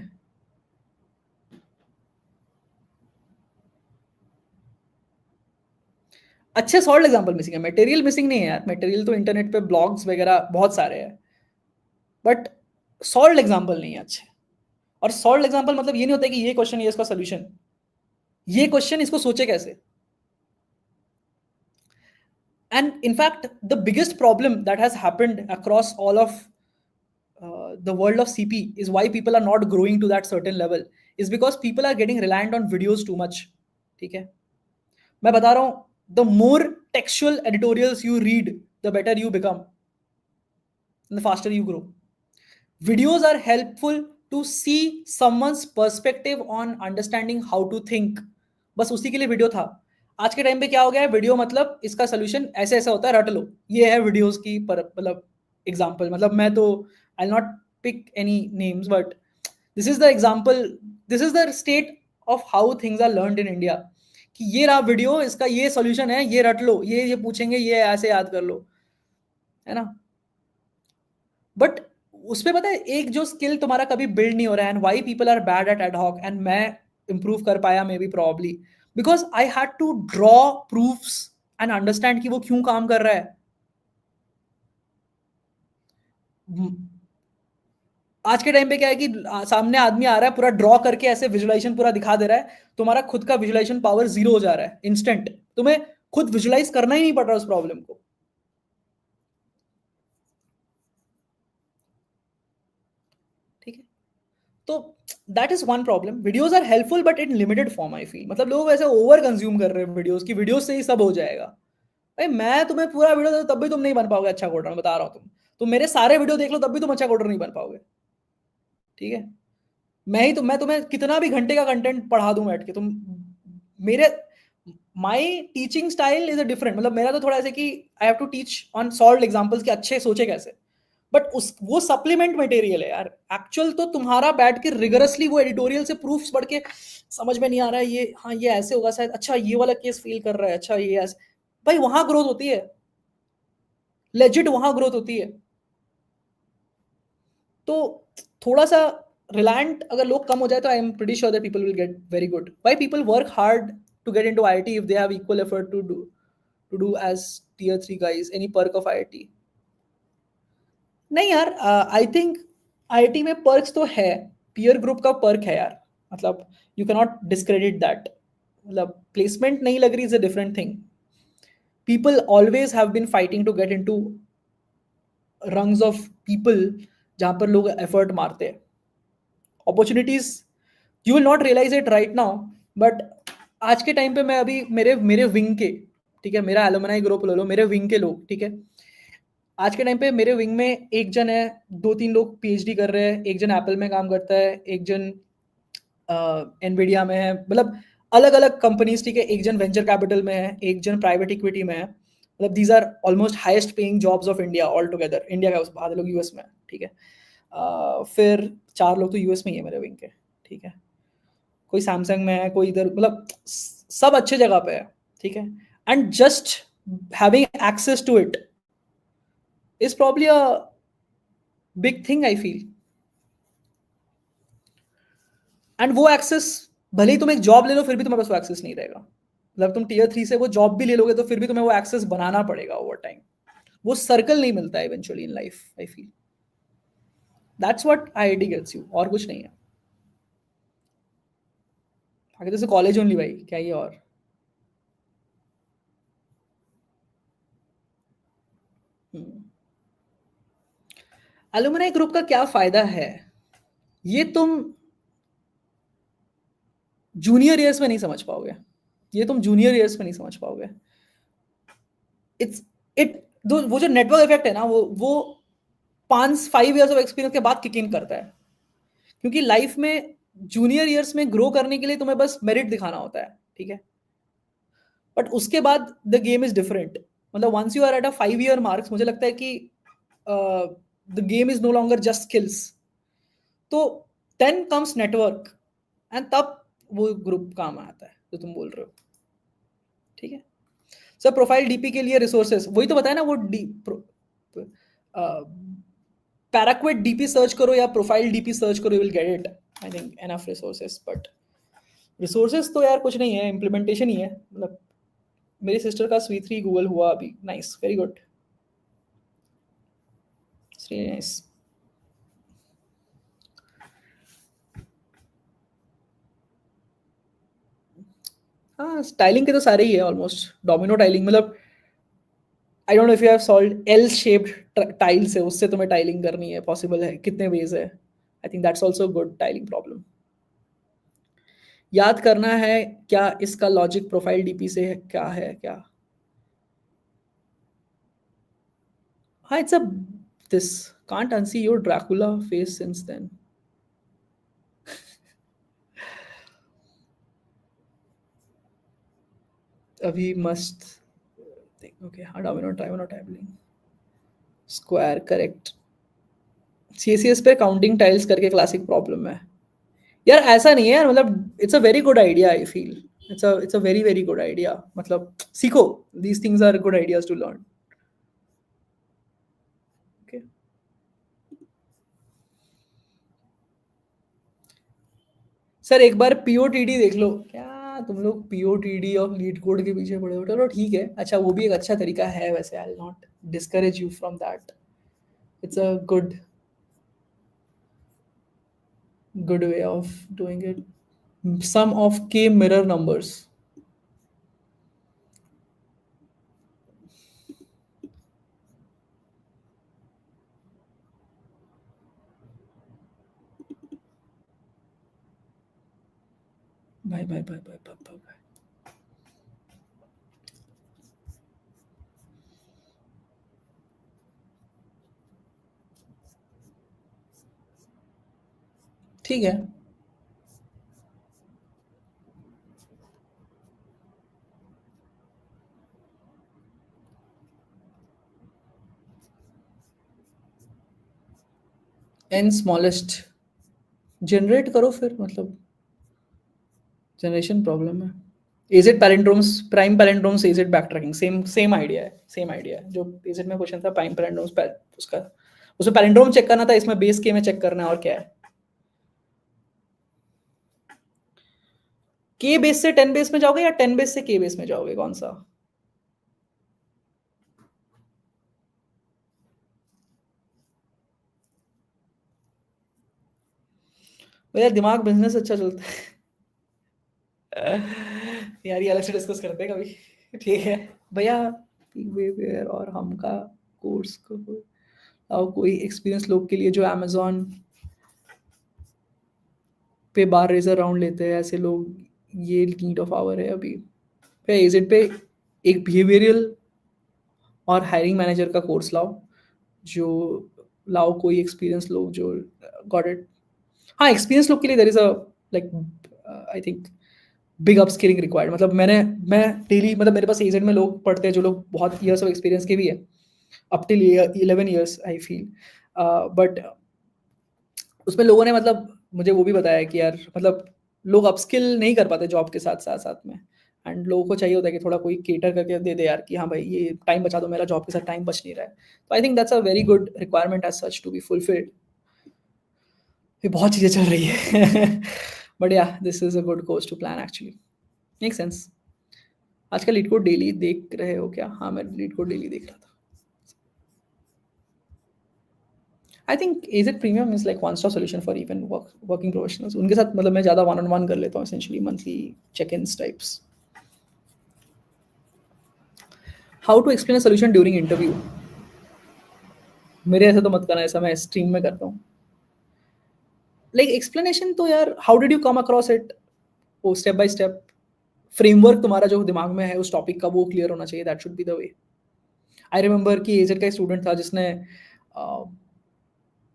अच्छे सॉल्व एग्जांपल मिसिंग है, मटेरियल मिसिंग नहीं है यार। मटेरियल तो इंटरनेट पे ब्लॉग्स वगैरह बहुत सारे हैं, बट सॉल्व एग्जांपल नहीं है अच्छे। और सॉल्व एग्जांपल मतलब ये नहीं होता कि ये क्वेश्चन, ये इसका सोल्यूशन, ये क्वेश्चन इसको सोचे कैसे। And in fact, the biggest problem that has happened across all of the world of CP is why people are not growing to that certain level is because people are getting reliant on videos too much। ठीक है, मैं बता रहा हूं, the more textual editorials you read, the better you become and the faster you grow। Videos are helpful to see someone's perspective on understanding how to think। बस उसी के लिए वीडियो था। आज के टाइम पे क्या हो गया है, वीडियो मतलब इसका सोल्यूशन ऐसे ऐसा होता है, रट लो। ये है वीडियोस की मतलब एग्जांपल। मतलब मैं तो I not pick any names, but this is the example, this is the state of how things are learned in India. कि ये रहा वीडियो, इसका ये सोल्यूशन है, ये रट लो, ये पूछेंगे, ये ऐसे याद कर लो, है ना। बट उसपे पता है एक जो स्किल तुम्हारा कभी बिल्ड नहीं हो रहा है, and why people are bad at ad hoc, and मैं इंप्रूव कर पाया maybe probably because I had to draw proofs and understand कि वो क्यों काम कर रहा है। आज के टाइम पे क्या है कि सामने आदमी आ रहा है, पूरा ड्रॉ करके ऐसे विजुलाइजेशन पूरा दिखा दे रहा है, तुम्हारा खुद का विजुलाइजेशन पावर जीरो हो जा रहा है इंस्टेंट, तुम्हें खुद विजुलाइज करना ही नहीं पड़ रहा उस प्रॉब्लम को। ठीक है, तो that is one problem. Videos are helpful but in limited form I feel. मतलब लोग ऐसे ओवर कंज्यूम कर रहे हैं वीडियोस की, वीडियोस से ही सब हो जाएगा। भाई मैं तुम्हें पूरा वीडियो दे दूं, तब भी तुम नहीं बन पाओगे अच्छा कोडर, बता रहा हूँ। तुम मेरे सारे वीडियो देख लो, तब भी तुम अच्छा कोडर नहीं बन पाओगे। ठीक है, मैं तुम्हें कितना भी घंटे का कंटेंट पढ़ा दूं बैठ के, तुम मेरे my teaching style is a different. मतलब मेरा तो थोड़ा ऐसे कि I have to teach on solved examples कि अच्छे सोचे कैसे, बट उस वो सप्लीमेंट मटेरियल है यार। एक्चुअल तो तुम्हारा बैठ के रिगरसली वो एडिटोरियल से प्रूफ्स पढ़ के समझ में नहीं आ रहा है ये, हाँ ये ऐसे होगा शायद, अच्छा ये वाला केस फील कर रहा है, अच्छा ये ऐसे। भाई वहां ग्रोथ होती है, लेजिट वहां ग्रोथ होती है। तो थोड़ा सा रिलायंट अगर लोग कम हो जाए तो I am pretty sure that people will get very good. Why people work hard to get into IIT if they have equal effort to do as tier 3 guys, any perk of IIT? नहीं यार, I think IIT में perks तो है, peer group का perk है यार। मतलब you can not discredit that. मतलब प्लेसमेंट नहीं लग रही is a different thing. People always have been fighting to get into rungs of people जहां पर लोग एफर्ट मारते हैं। Opportunities you will not realize it right now, but आज के टाइम पे मैं अभी मेरे मेरे विंग के, ठीक है, मेरा एलुमनाई ग्रुप ले लो, मेरे विंग के लोग, ठीक है, आज के टाइम पे मेरे विंग में एक जन है, दो तीन लोग पीएचडी कर रहे हैं, एक जन एप्पल में काम करता है, एक जन एनवीडिया में है, मतलब अलग अलग कंपनीज, ठीक है, एक जन वेंचर कैपिटल में है, एक जन प्राइवेट इक्विटी में है। मतलब these are almost highest paying jobs of India all together. India का उस आधे लोग यूएस में है, ठीक है। फिर चार लोग तो यूएस में ही है मेरे विंग के, ठीक है। कोई सैमसंग में है, कोई इधर, मतलब सब अच्छे जगह पे है, ठीक है। And just having access to it is probably a big thing I feel. And वो एक्सेस, भले ही तुम एक जॉब ले लो फिर भी तुम्हारे पास वो एक्सेस नहीं रहेगा। मतलब तुम टीयर 3 से वो जॉब भी ले लोगे तो फिर भी तुम्हें वो एक्सेस बनाना पड़ेगा ओवर टाइम। वो सर्कल नहीं मिलता है eventually in life I feel. That's what IIT gets you, और कुछ नहीं है। आगे तो कॉलेज ओनली भाई, क्या ही और। एलुमनाई ग्रुप का क्या फायदा है, ये तुम जूनियर ईयर्स में नहीं समझ पाओगे। ये तुम जूनियर ईयर्स में नहीं समझ पाओगे। इट्स इट वो जो नेटवर्क इफेक्ट है ना, वो 5 ईयर्स ऑफ एक्सपीरियंस के बाद किक इन करता है। क्योंकि लाइफ में जूनियर ईयर्स में ग्रो करने के लिए तुम्हें बस मेरिट दिखाना होता है, ठीक है। बट उसके बाद द गेम इज डिफरेंट। मतलब once you are at a 5 year marks, मुझे लगता है कि the game is no longer just skills. तो देन कम्स नेटवर्क, एंड तब वो ग्रुप काम आता है जो तुम बोल रहे हो, ठीक है। सर प्रोफाइल डीपी के लिए रिसोर्सेस, वही तो बताया ना, वो पैराक्विट डीपी सर्च करो या प्रोफाइल डीपी सर्च करो, you will get it I think enough resources. But resources तो यार कुछ नहीं है, इम्प्लीमेंटेशन ही है। मतलब मेरी सिस्टर का स्वी3 गूगल हुआ अभी, नाइस, वेरी गुड, नाइस। हाँ स्टाइलिंग के तो सारे ही है ऑलमोस्ट, डोमिनो टाइलिंग। मतलब आई don't know if you have solved L shaped tiles है, उससे तुम्हें टाइलिंग करनी है, पॉसिबल है, कितने वेज है। आई think that's also good tiling problem. याद करना है क्या इसका लॉजिक प्रोफाइल डीपी से है, क्या है क्या। हाँ it's a this can't unsee your Dracula face since then. अभी मस्त, ओके हाँ, domino tromino tiling square correct. CSES पे काउंटिंग टाइल्स करके क्लासिक प्रॉब्लम है यार। ऐसा नहीं है यार, मतलब it's a very good idea I feel. It's a very very good idea. मतलब सीखो, these things are good ideas to learn. Okay sir एक बार पीओटीडी देख लो, क्या हाँ तुम लोग पीओटीडी ऑफ लीड कोड के पीछे पड़े हो, चलो ठीक है। अच्छा वो भी एक अच्छा तरीका है वैसे, I will not discourage you from that, it's a good way of doing it. Some of के mirror numbers. Bye bye bye bye bye bye. ठीक है। एन स्मॉलेस्ट जनरेट करो फिर, मतलब जनरेशन प्रॉब्लम है। AZ palindromes, prime palindromes, AZ backtracking, same same idea है, same idea है। जो एजेड में क्वेश्चन था प्राइम पैलिंड्रोम्स, उसका उसमें पैलिंड्रोम चेक करना था, इसमें बेस के में चेक करना है, और क्या है। के बेस से 10 बेस में जाओगे या 10 बेस से के बेस में जाओगे, कौन सा? भैया दिमाग बिजनेस अच्छा चलता है। यार ये अलग से डिस्कस करते हैं कभी, ठीक है भैया। वेवेयर और हम का कोर्स को और कोई एक्सपीरियंस लोग के लिए जो अमेजोन पे बार रेजर राउंड लेते हैं, ऐसे लोग ये नीड ऑफ आवर है अभी। पे एजेड पे एक बिहेवियरल और हायरिंग मैनेजर का कोर्स लाओ, जो लाओ कोई एक्सपीरियंस लोग जो गॉट इट। हाँ एक्सपीरियंस लोग के लिए there is a like I think big upskilling required. मतलब मैं डेली, मतलब मेरे पास एजेड में लोग पढ़ते हैं जो लोग बहुत ईयर्स ऑफ एक्सपीरियंस के भी है, up till 11 years I feel. But उसमें लोगों ने मतलब मुझे वो भी बताया कि यार मतलब लोग अपस्किल नहीं कर पाते जॉब के साथ साथ साथ में। एंड लोगों को चाहिए होता है कि थोड़ा कोई केटर करके दे दे यार, कि हाँ भाई ये टाइम बचा दो, मेरा जॉब के साथ टाइम बच नहीं रहा है। तो I think that's a very good requirement as such to be fulfilled. ये बहुत चीज़ें चल रही है। But yeah this is a good course to plan actually, make sense. आजकल लीड कोड डेली देख रहे हो क्या? हाँ मैं लीड कोड डेली देख रहा था। I think AZ premium is like one stop solution for even working professionals. उनके साथ मतलब मैं ज़्यादा वन ऑन वन कर लेता हूँ essentially, monthly check in types. How to explain a solution during interview. मेरे ऐसा तो मत करना, ऐसा मैं स्ट्रीम में करता हूँ। लाइक एक्सप्लेनेशन तो यार how did you come across it, वो स्टेप बाय स्टेप फ्रेमवर्क तुम्हारा जो दिमाग में है उस टॉपिक का वो क्लियर होना चाहिए, that should be the way. I remember कि एजेड का एक स्टूडेंट था जिसने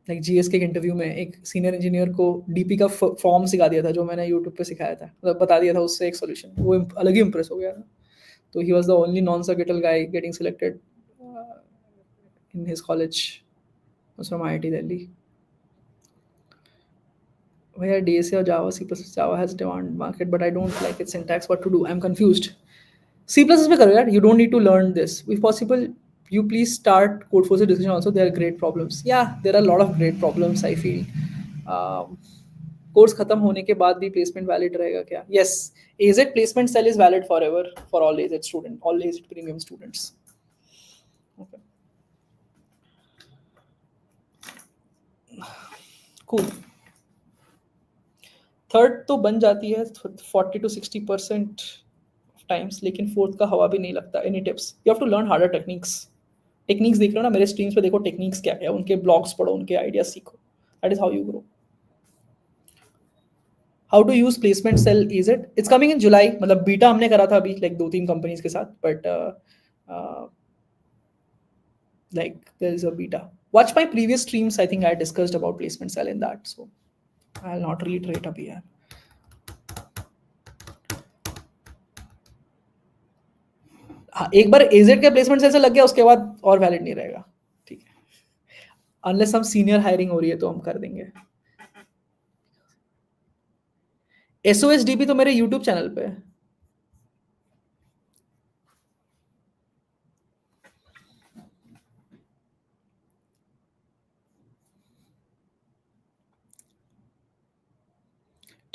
लाइक जीएस के इंटरव्यू में एक सीनियर इंजीनियर को डीपी का फॉर्म सिखा दिया था, जो मैंने यूट्यूब पे सिखाया था, मतलब बता दिया था उससे एक सोल्यूशन। वो अलग ही इंप्रेस हो गया था। तो he was the only non circuital guy getting selected in his college, from IIT Delhi. भैया डीएसए और Java C plus Java has demand market but I don't like its syntax, what to do, I am confused. C plus में करो यार, you don't need to learn this if possible. You please start code forces discussion also, there are great problems, yeah there are a lot of great problems I feel. Course खत्म होने के बाद भी placement valid रहेगा क्या? Yes, AZ placement cell is valid forever for all AZ student, all AZ premium students. Cool. Third तो बन जाती है 40 to 60% टाइम्स, लेकिन फोर्थ का हवा भी नहीं लगता। Any tips? You have to learn harder techniques. Techniques देख रहे हो ना मेरे स्ट्रीम्स पे, देखो टेक्निक्स क्या है, उनके ब्लॉग्स पढ़ो, उनके आइडियाज सीखो, that is how you grow. How to use placement cell, is it's coming in July, मतलब बीटा हमने करा था अभी लाइक 2-3 कंपनीज के साथ, but like there is a beta. Watch my previous streams, I think I discussed about placement cell in that, so I will not reiterate अभी यार। हाँ एक बार एजेड के प्लेसमेंट सेल से लग गया उसके बाद और वैलिड नहीं रहेगा, ठीक है। अनलेस हम सीनियर हायरिंग हो रही है तो हम कर देंगे। एसओएसडीपी तो मेरे यूट्यूब चैनल पे है।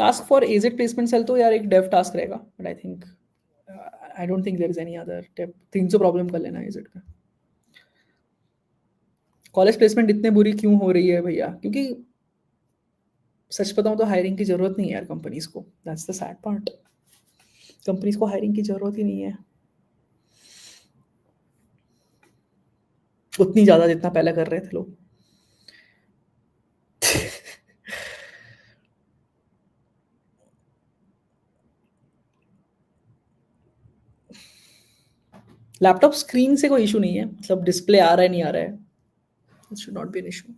Task for AZ placement cell तो यार एक डेव टास्क रहेगा, but I think I don't think there is any other tip. 300 problem कर लेना एजेड का। कॉलेज प्लेसमेंट इतने बुरी क्यों हो रही है भैया? क्योंकि सच बताऊं तो हायरिंग की जरूरत नहीं है यार कंपनीज को, that's the sad part. Companies को हायरिंग की जरूरत ही नहीं है उतनी ज्यादा जितना पहले कर रहे थे लोग। लैपटॉप स्क्रीन से कोई इशू नहीं है, मतलब डिस्प्ले आ रहा है नहीं आ रहा है, it should not be an issue.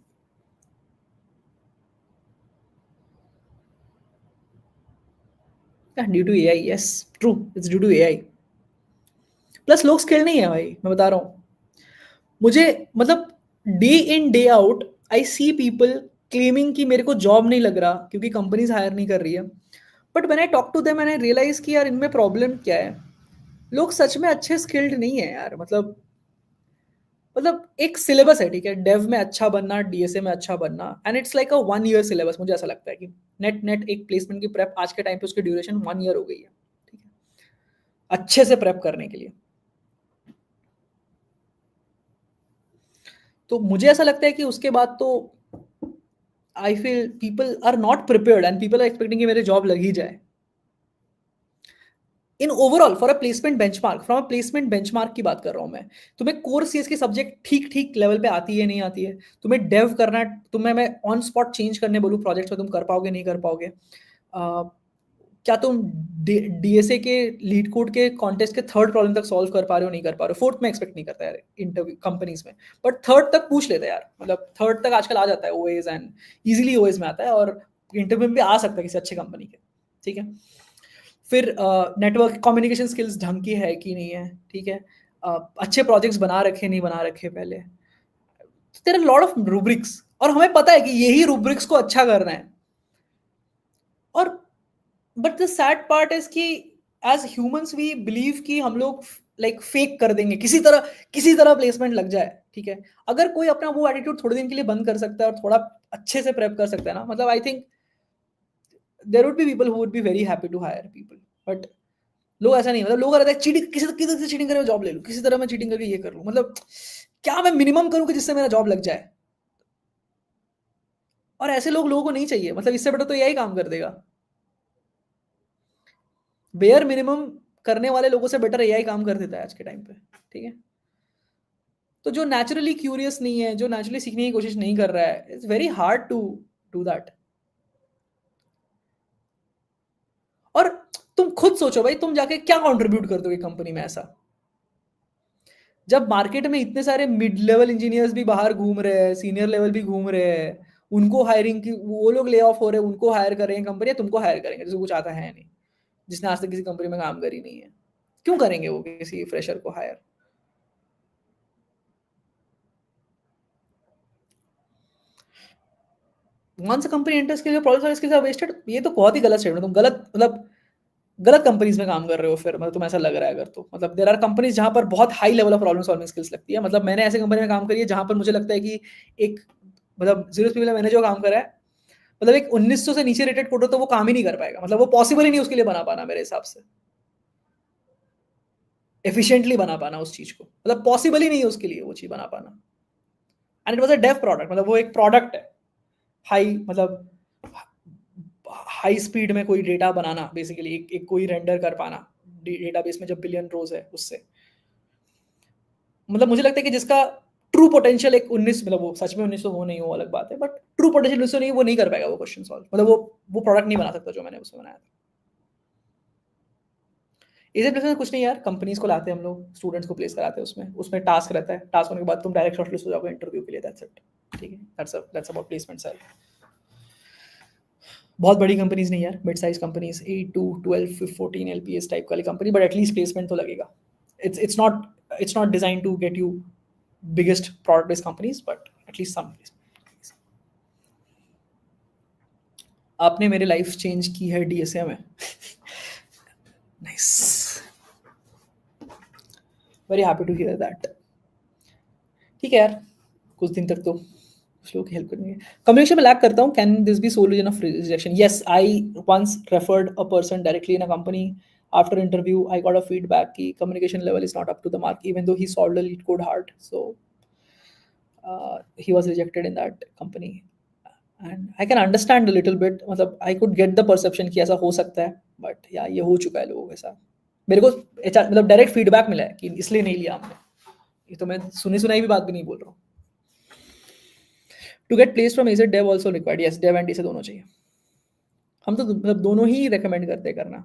Due to AI, yes true, it's due to AI. Plus लोग स्किल्ड नहीं है भाई, मैं बता रहा हूँ। मुझे मतलब day in day out I see people claiming कि मेरे को जॉब नहीं लग रहा क्योंकि कंपनीज हायर नहीं कर रही है। But when I talk to them and I realize कि यार इनमें प्रॉब्लम क्या है, लोग सच में अच्छे स्किल्ड नहीं है यार। मतलब एक सिलेबस है, ठीक है, डेव में अच्छा बनना, डीएसए में अच्छा बनना, and it's like a 1 year syllabus. मुझे ऐसा लगता है कि नेट नेट एक प्लेसमेंट की प्रेप आज के टाइम पे उसकी ड्यूरेशन 1 ईयर हो गई है, ठीक है, अच्छे से प्रेप करने के लिए। तो मुझे ऐसा लगता है कि उसके बाद तो I feel people are not prepared and people are expecting कि मेरे जॉब लग ही जाए। In overall for a placement benchmark, from a placement benchmark की बात कर रहा हूं मैं। तुम्हें कोर सीएस की सब्जेक्ट ठीक ठीक लेवल पे आती है नहीं आती है, तुम्हें डेव करना है, तुम्हें मैं ऑन स्पॉट चेंज करने बोलूं प्रोजेक्ट्स में, तुम कर पाओगे नहीं कर पाओगे? क्या तुम डीएसए के लीड कोड के कॉन्टेस्ट के थर्ड प्रॉब्लम तक सॉल्व कर पा रहे हो नहीं कर पा रहे हो? फोर्थ में एक्सपेक्ट नहीं करता यार इंटरव्यू कंपनीज में, बट थर्ड तक पूछ लेते हैं यार। मतलब थर्ड तक आजकल आ जाता है ओएस, एंड इजीली ओएस में आता है और इंटरव्यू में भी आ सकता है किसी अच्छे कंपनी के, ठीक है। फिर नेटवर्क कम्युनिकेशन स्किल्स ढंग की है कि नहीं है, ठीक है। अच्छे प्रोजेक्ट्स बना रखे नहीं बना रखे पहले, there are lot of rubrics, और हमें पता है कि यही रूब्रिक्स को अच्छा करना है। और but the sad part is कि एज ह्यूमंस वी बिलीव कि हम लोग लाइक फेक कर देंगे, किसी तरह प्लेसमेंट लग जाए, ठीक है। अगर कोई अपना वो एटीट्यूड थोड़े दिन के लिए बंद कर सकता है और थोड़ा अच्छे से प्रेप कर सकता है ना, मतलब I think there would be people who would be very happy to hire people. But लोग ऐसा नहीं, मतलब लोग रहते हैं चीटिंग, किसी तरह से चीटिंग करके जॉब ले लूं, किसी तरह मैं चीटिंग करके ये कर लूं, मतलब क्या मैं मिनिमम करूं कि जिससे मेरा जॉब लग जाए? और ऐसे लोगों को नहीं चाहिए, मतलब इससे बेटर तो यही काम कर देगा। बेयर मिनिमम करने वाले लोगों से बेटर एआई काम कर देता है आज के टाइम पे, ठीक है। तो जो नेचुरली क्यूरियस नहीं है, जो नेचुरली सीखने की कोशिश नहीं कर रहा है, it's very hard to do that. और तुम खुद सोचो भाई, तुम जाके क्या कंट्रीब्यूट कर दोगे कंपनी में ऐसा, जब मार्केट में इतने सारे मिड लेवल इंजीनियर्स भी बाहर घूम रहे हैं, सीनियर लेवल भी घूम रहे हैं, उनको हायरिंग की, वो लोग ले ऑफ हो रहे हैं, उनको हायर करेंगे कंपनी, तुमको हायर करेंगे जिसको कुछ आता है नहीं, जिसने आज तक किसी कंपनी में काम करी नहीं है। क्यों करेंगे वो किसी फ्रेशर को हायर? वंस कंपनी एंटर्स के जो problems are skills are wasted, ये तो बहुत ही गलत स्टेटमेंट, तुम गलत मतलब गलत कंपनीज में काम कर रहे हो फिर, मतलब तुम्हें ऐसा लग रहा है अगर, तो मतलब देयर आर कंपनीज जहां पर बहुत high level of problem solving skills लगती है। मतलब मैंने ऐसे कंपनी में काम करी है जहां पर मुझे लगता है कि एक मतलब जीरो स्पीड में मैंने जो काम करा है, मतलब एक 1900 से नीचे रेटेड कोड तो वो काम ही नहीं कर पाएगा, मतलब वो पॉसिबल ही नहीं उसके लिए बना पाना मेरे हिसाब से, एफिशिएंटली बना पाना उस चीज को, मतलब पॉसिबल ही नहीं है उसके लिए वो चीज बना पाना। And it was a Dave product, मतलब वो एक प्रोडक्ट है, हाई मतलब हाई स्पीड में कोई डेटा बनाना, बेसिकली एक कोई रेंडर कर पाना डेटाबेस में जब बिलियन रोज है उससे। मतलब मुझे लगता है कि जिसका ट्रू पोटेंशियल एक 19, मतलब वो सच में 1900 हो नहीं हो अलग बात है, बट ट्रू पोटेंशियल 1900 नहीं, वो नहीं कर पाएगा वो क्वेश्चन सॉल्व, मतलब वो प्रोडक्ट नहीं बना सकता जो मैंने उसमें बनाया था। इसी प्लेस में कुछ नहीं यार, कंपनीज को लाते हैं हम लोग, स्टूडेंट्स को प्लेस कराते हैं उसमें, टास्क रहता है, टास्क होने के बाद तुम डायरेक्ट शॉर्टलिस्ट हो जाओगे इंटरव्यू के लिए, दैट्स इट, ठीक है। That's about placement sir. बहुत बड़ी कंपनीज नहीं यार, mid size companies, 8 to 12 14 LPS type वाली कंपनी, बट एटलीस्ट प्लेसमेंट तो लगेगा। It's not design to get you biggest product based companies, but at least some placement. आपने मेरी लाइफ चेंज की है डीएसए में। Nice, very happy to hear that. ठीक है यार, कुछ दिन तक तो फ्लो की हेल्प करेंगे. कम्युनिकेशन में लैक करता हूँ. Can this be solution of rejection? Yes, I once referred a person directly in a company. After interview, I got a feedback कि communication level is not up to the mark, even though he solved the lead code hard. So he was rejected in that company. And I can understand a little bit. मतलब I could get the perception कि ऐसा हो सकता है, but yeah, ये हो चुका है लोगों के साथ. मेरे को मतलब डायरेक्ट फीडबैक मिला है कि इसलिए नहीं लिया हमने. ये तो मैं सुनी सुनाई भी बात भी नहीं बोल रहा हूँ. To get place from as dev also required. Yes, dev and D से दोनों चाहिए. हम तो मतलब दोनों ही रेकमेंड करते हैं करना.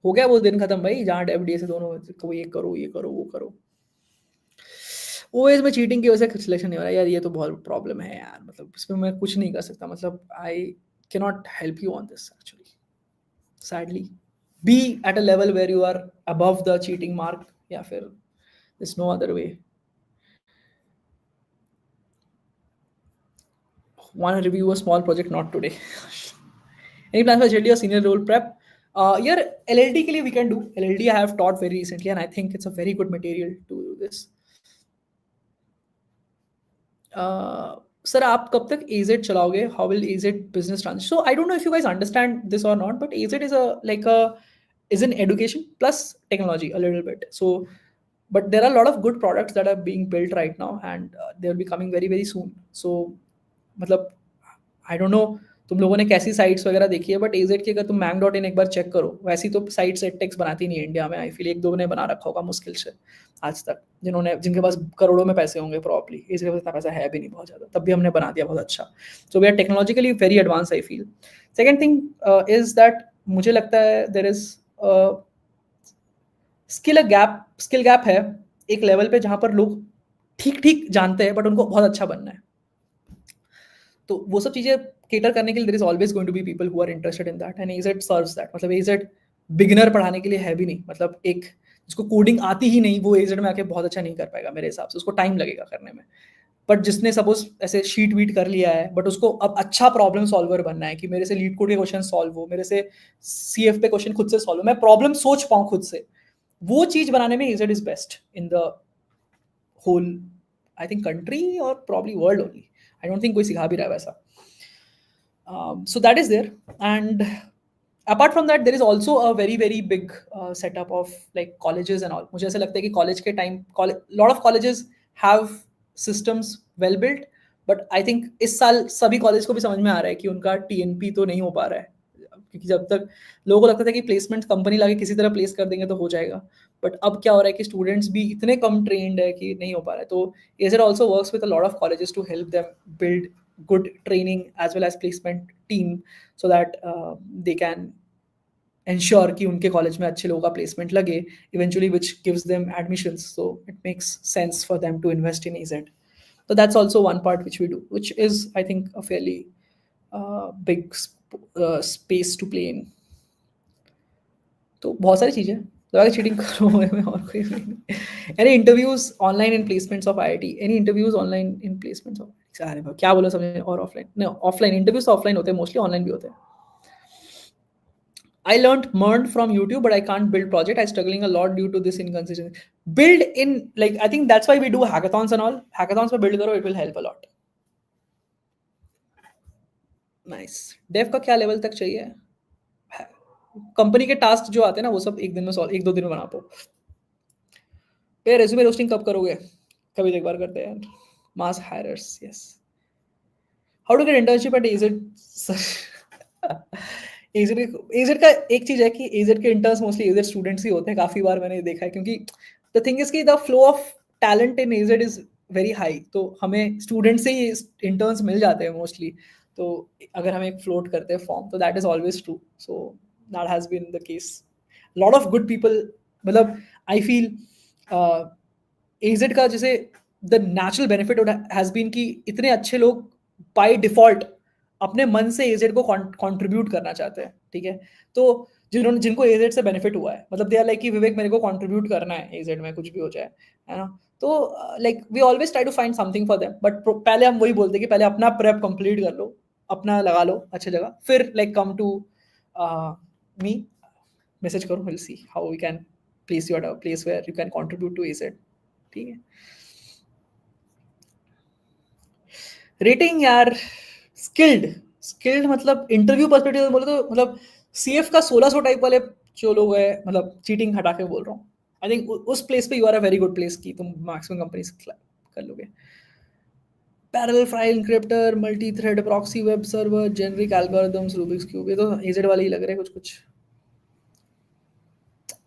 हो गया वो दिन खत्म भाई जहाँ डेव डी से दोनों को ये करो वो करो. ओएस में चीटिंग की वजह से सिलेक्शन नहीं हो रहा यार. ये तो बहुत प्रॉब्लम है यार. मतलब इसमें मैं कुछ नहीं कर सकता. मतलब I can not help you on this actually, sadly. Be at a level where you are above the cheating mark, या फिर there's no other way. Want to review a small project? Not today. Any plans for JD or senior role prep? Yaar, LLD के लिए we can do. LLD I have taught very recently and I think it's a very good material to do this. Sir, आप कब तक AZ चलाओगे? How will AZ business transition? So I don't know if you guys understand this or not, but AZ is an education plus technology a little bit. So, but there are a lot of good products that are being built right now, and they will be coming very very soon. So, मतलब आई don't no तुम लोगों ने कैसी sites वगैरह देखी है, but aged की अगर तुम mang.in एक बार चेक करो, वैसी तो साइट्स एडटेक्स बनाती नहीं है इंडिया में. आई फील एक दो ने बना रखा होगा मुश्किल से आज तक, जिनके पास करोड़ों में पैसे होंगे प्रॉब्ली. एजेड के पास इतना पैसा है भी नहीं बहुत ज़्यादा, तब भी हमने बना दिया बहुत अच्छा. So we are technologically very advance I feel. Second thing is that मुझे लगता है देर इज स्किल गैप है एक लेवल पे जहाँ पर लोग ठीक ठीक जानते हैं बट उनको बहुत अच्छा बनना है. तो वो सब चीज़ें केटर करने के लिए there is always going to be people who are interested in that, and AZ serves that. मतलब एजेड बिगिनर पढ़ाने के लिए है भी नहीं. मतलब एक जिसको कोडिंग आती ही नहीं वो एजेड में आके बहुत अच्छा नहीं कर पाएगा मेरे हिसाब से. उसको टाइम लगेगा करने में. बट जिसने सपोज ऐसे शीट वीट कर लिया है बट उसको अब अच्छा प्रॉब्लम सॉल्वर बनना है कि मेरे से लीड कोड के क्वेश्चन सॉल्व हो, मेरे से सीएफ पे क्वेश्चन खुद से सॉल्व हो, मैं प्रॉब्लम सोच पाऊँ खुद से, वो चीज़ बनाने में AZ is best in the whole I think country और probably world only. I don't think कोई सिखा भी रहा है वैसा. So that is there, and apart from that there is also a very very big setup of like colleges and all. मुझे ऐसा लगता है कि कॉलेज के time lot of colleges have systems well built, but I think इस साल सभी college को भी समझ में आ रहा है कि उनका TNP तो नहीं हो पा रहा है, क्योंकि जब तक लोगों को लगता था कि प्लेसमेंट कंपनी लाके किसी तरह प्लेस कर देंगे तो हो जाएगा, बट अब क्या हो रहा है कि स्टूडेंट्स भी इतने कम ट्रेंड है कि नहीं हो पा रहा है. तो AZ also works with a lot of colleges to help them build good training as well as placement team so that they can ensure कि उनके कॉलेज में अच्छे लोगों का placement लगे eventually, which gives them admissions, so it makes sense for them to invest in AZ. So that's also one part which we do, which is I think a fairly big space to play in. तो बहुत सारी चीज़ें तो cheating करो में और कोई नहीं. Any interviews online in placements of IIT? Any interviews online in placements of, अरे भाई क्या बोलो समझे, और ऑफलाइन नहीं, ऑफलाइन इंटरव्यूज तो ऑफलाइन होते हैं मोस्टली, ऑनलाइन भी होते हैं. I learned from YouTube, but I can't build project. I'm struggling a lot due to this inconsistency. Build in, like, I think that's why we do hackathons and all. Hackathons पे build करो, it will help a lot. Nice. Dev का क्या level तक चाहिए? Company के task जो आते हैं ना वो सब एक दिन में सॉल्व, एक दो दिन में बना पाओ. ये रेज्यूमे रोस्टिंग कब करोगे? कभी एक बार करते हैं. Mass hirers, yes. How to get internship at AZ? AZ का एक चीज है कि एजेड के इंटर्न्स मोस्टली एजेड स्टूडेंट्स ही होते हैं. काफी बार मैंने देखा है, क्योंकि द थिंग इज कि the flow of talent in AZ is very high. तो हमें स्टूडेंट से ही इंटर्न्स मिल जाते हैं मोस्टली. तो अगर हम एक फ्लोट करते हैं फॉर्म, तो that is always true. So that has been the case. Lot of good people, मतलब आई फील एजेड का जैसे the natural benefit has been कि इतने अच्छे लोग बाय डिफॉल्ट अपने मन से एजेड को कंट्रीब्यूट करना चाहते हैं. ठीक है, तो जिनको एजेड से बेनिफिट हुआ है, मतलब दे आर लाइक कि विवेक मेरे को कंट्रीब्यूट करना है एजेड में, कुछ भी हो जाए, है ना. तो like we always try to find something for them, but पहले हम वही बोलते हैं कि पहले अपना प्रेप कंप्लीट कर लो, अपना लगा लो अच्छी जगह, फिर like come to me, message करो, will see how we can place you at a place where you can contribute to AZ. ठीक है. रेटिंग यार, स्किल्ड मतलब इंटरव्यू पर्सपेक्टिव से बोले तो मतलब सीएफ का 1600 टाइप वाले जो लोग हैं, मतलब चीटिंग हटा के बोल रहा हूँ, आई थिंक उस प्लेस पे you are a very good place की तुम मैक्सिमम कंपनीज कर लोगे. Parallel file encryptor, multi thread proxy web server, generic algorithms, Rubik's cube, ये तो एजेड वाले ही लग रहे हैं कुछ कुछ.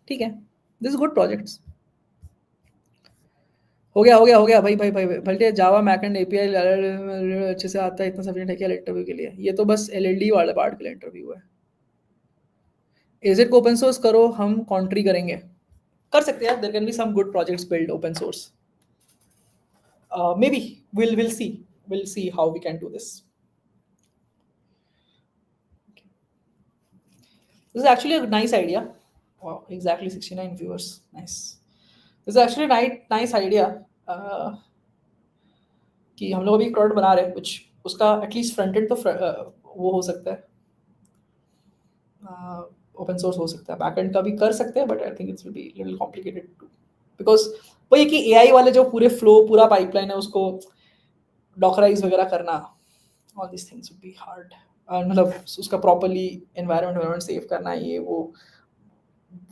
ठीक है, दिस गुड प्रोजेक्ट्स. हो गया भाई भाई भाई भले जावा मैकएंड एपीआई अच्छे से आता है, इतना सब्जेक्ट है क्या इंटरव्यू के लिए? ये तो बस एलएलडी वाले पार्ट के लिए इंटरव्यू है. एजेड को ओपन सोर्स करो, हम कॉन्ट्री करेंगे. कर सकते हैं, there can be some good projects build open source. Maybe we'll see how we can do this. This is actually a nice idea. Wow, exactly 69 viewers. Nice. This is actually a nice idea. कि हम लोग अभी एक product बना रहे हैं, कुछ उसका एटलीस्ट फ्रंट एंड तो वो हो सकता है, ओपन सोर्स हो सकता है. बैक एंड का भी कर सकते हैं, but I think it's will be little complicated too, because वो ये कि एआई वाले जो पूरे फ्लो पूरा पाइपलाइन है उसको डॉकराइज वगैरह करना, all this things would be hard. मतलब उसका प्रॉपरली एनवायरनमेंट सेव करना, ये वो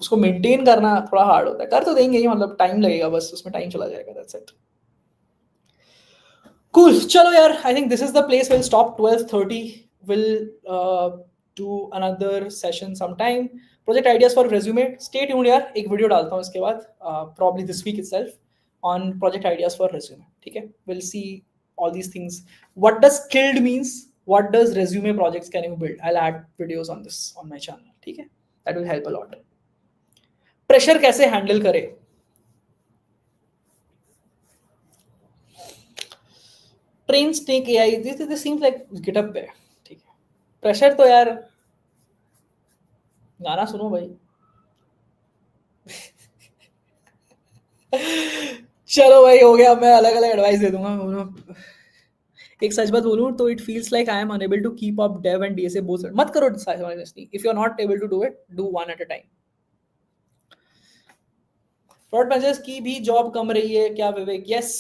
उसको मेंटेन करना थोड़ा हार्ड होता है. कर तो देंगे ही, मतलब टाइम लगेगा, बस उसमें टाइम चला जाएगा, दैट्स इट. Cool. चलो यार, I think this is the place we'll stop. 12:30. We'll do another session sometime. Project ideas for resume. Stay tuned यार, एक वीडियो डालता हूँ इसके बाद, probably this week itself on project ideas for resume. ठीक है? We'll see all these things. What does skilled means? What does resume projects can you build? I'll add videos on this on my channel. ठीक है? That will help a lot. Pressure कैसे handle करे? Train snake AI, this seems like GitHub पे. ठीक है. Pressure तो यार, गाना सुनो भाई. चलो भाई, हो गया. मैं अलग अलग एडवाइस दे दूंगा. एक सच बात बोलूं तो it feels like I am unable to keep up dev and DSA both. मत करो honestly. If you are not able to do it, do one at a time. Product managers की भी जॉब कम रही है क्या विवेक? यस,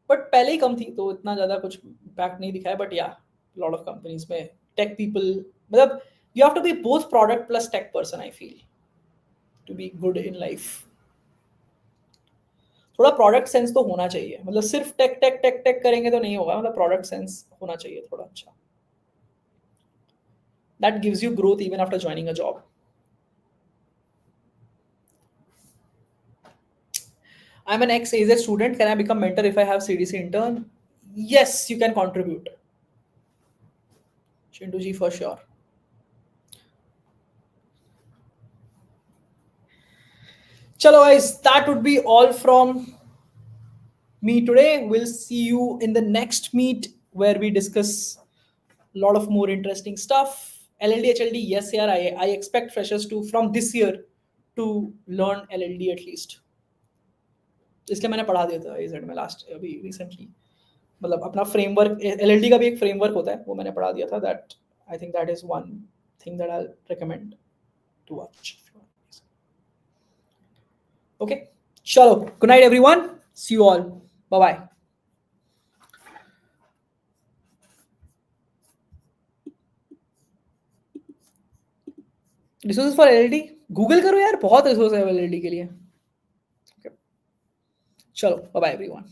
बट पहले ही कम थी तो इतना ज्यादा कुछ इम्पैक्ट नहीं दिखाया. But yeah, lot of companies में टेक पीपल, मतलब you have to be both product plus tech person, I feel, to be good in life. थोड़ा प्रोडक्ट सेंस तो होना चाहिए, मतलब सिर्फ टेक टेक टेक टेक करेंगे तो नहीं होगा, मतलब प्रोडक्ट सेंस होना चाहिए थोड़ा अच्छा. That gives you growth even after joining a job. I'm an ex-AZ student. Can I become mentor if I have CDC intern? Yes, you can contribute. Chintu ji, for sure. Chalo guys, that would be all from me today. We'll see you in the next meet where we discuss a lot of more interesting stuff. LLD, HLD, yes, yaar, I expect freshers to from this year to learn LLD at least. इसलिए मैंने पढ़ा दिया था aged में last अभी recently. मतलब अपना framework, LLD का भी एक फ्रेमवर्क होता है, वो मैंने पढ़ा दिया था. That I think that is one thing that I recommend to watch. Okay, चलो, good night everyone, see you all, bye bye. Resources for LLD Google करो यार, बहुत रिसोर्स है एलएलडी के लिए. चलो, बाय बाय एवरीवन.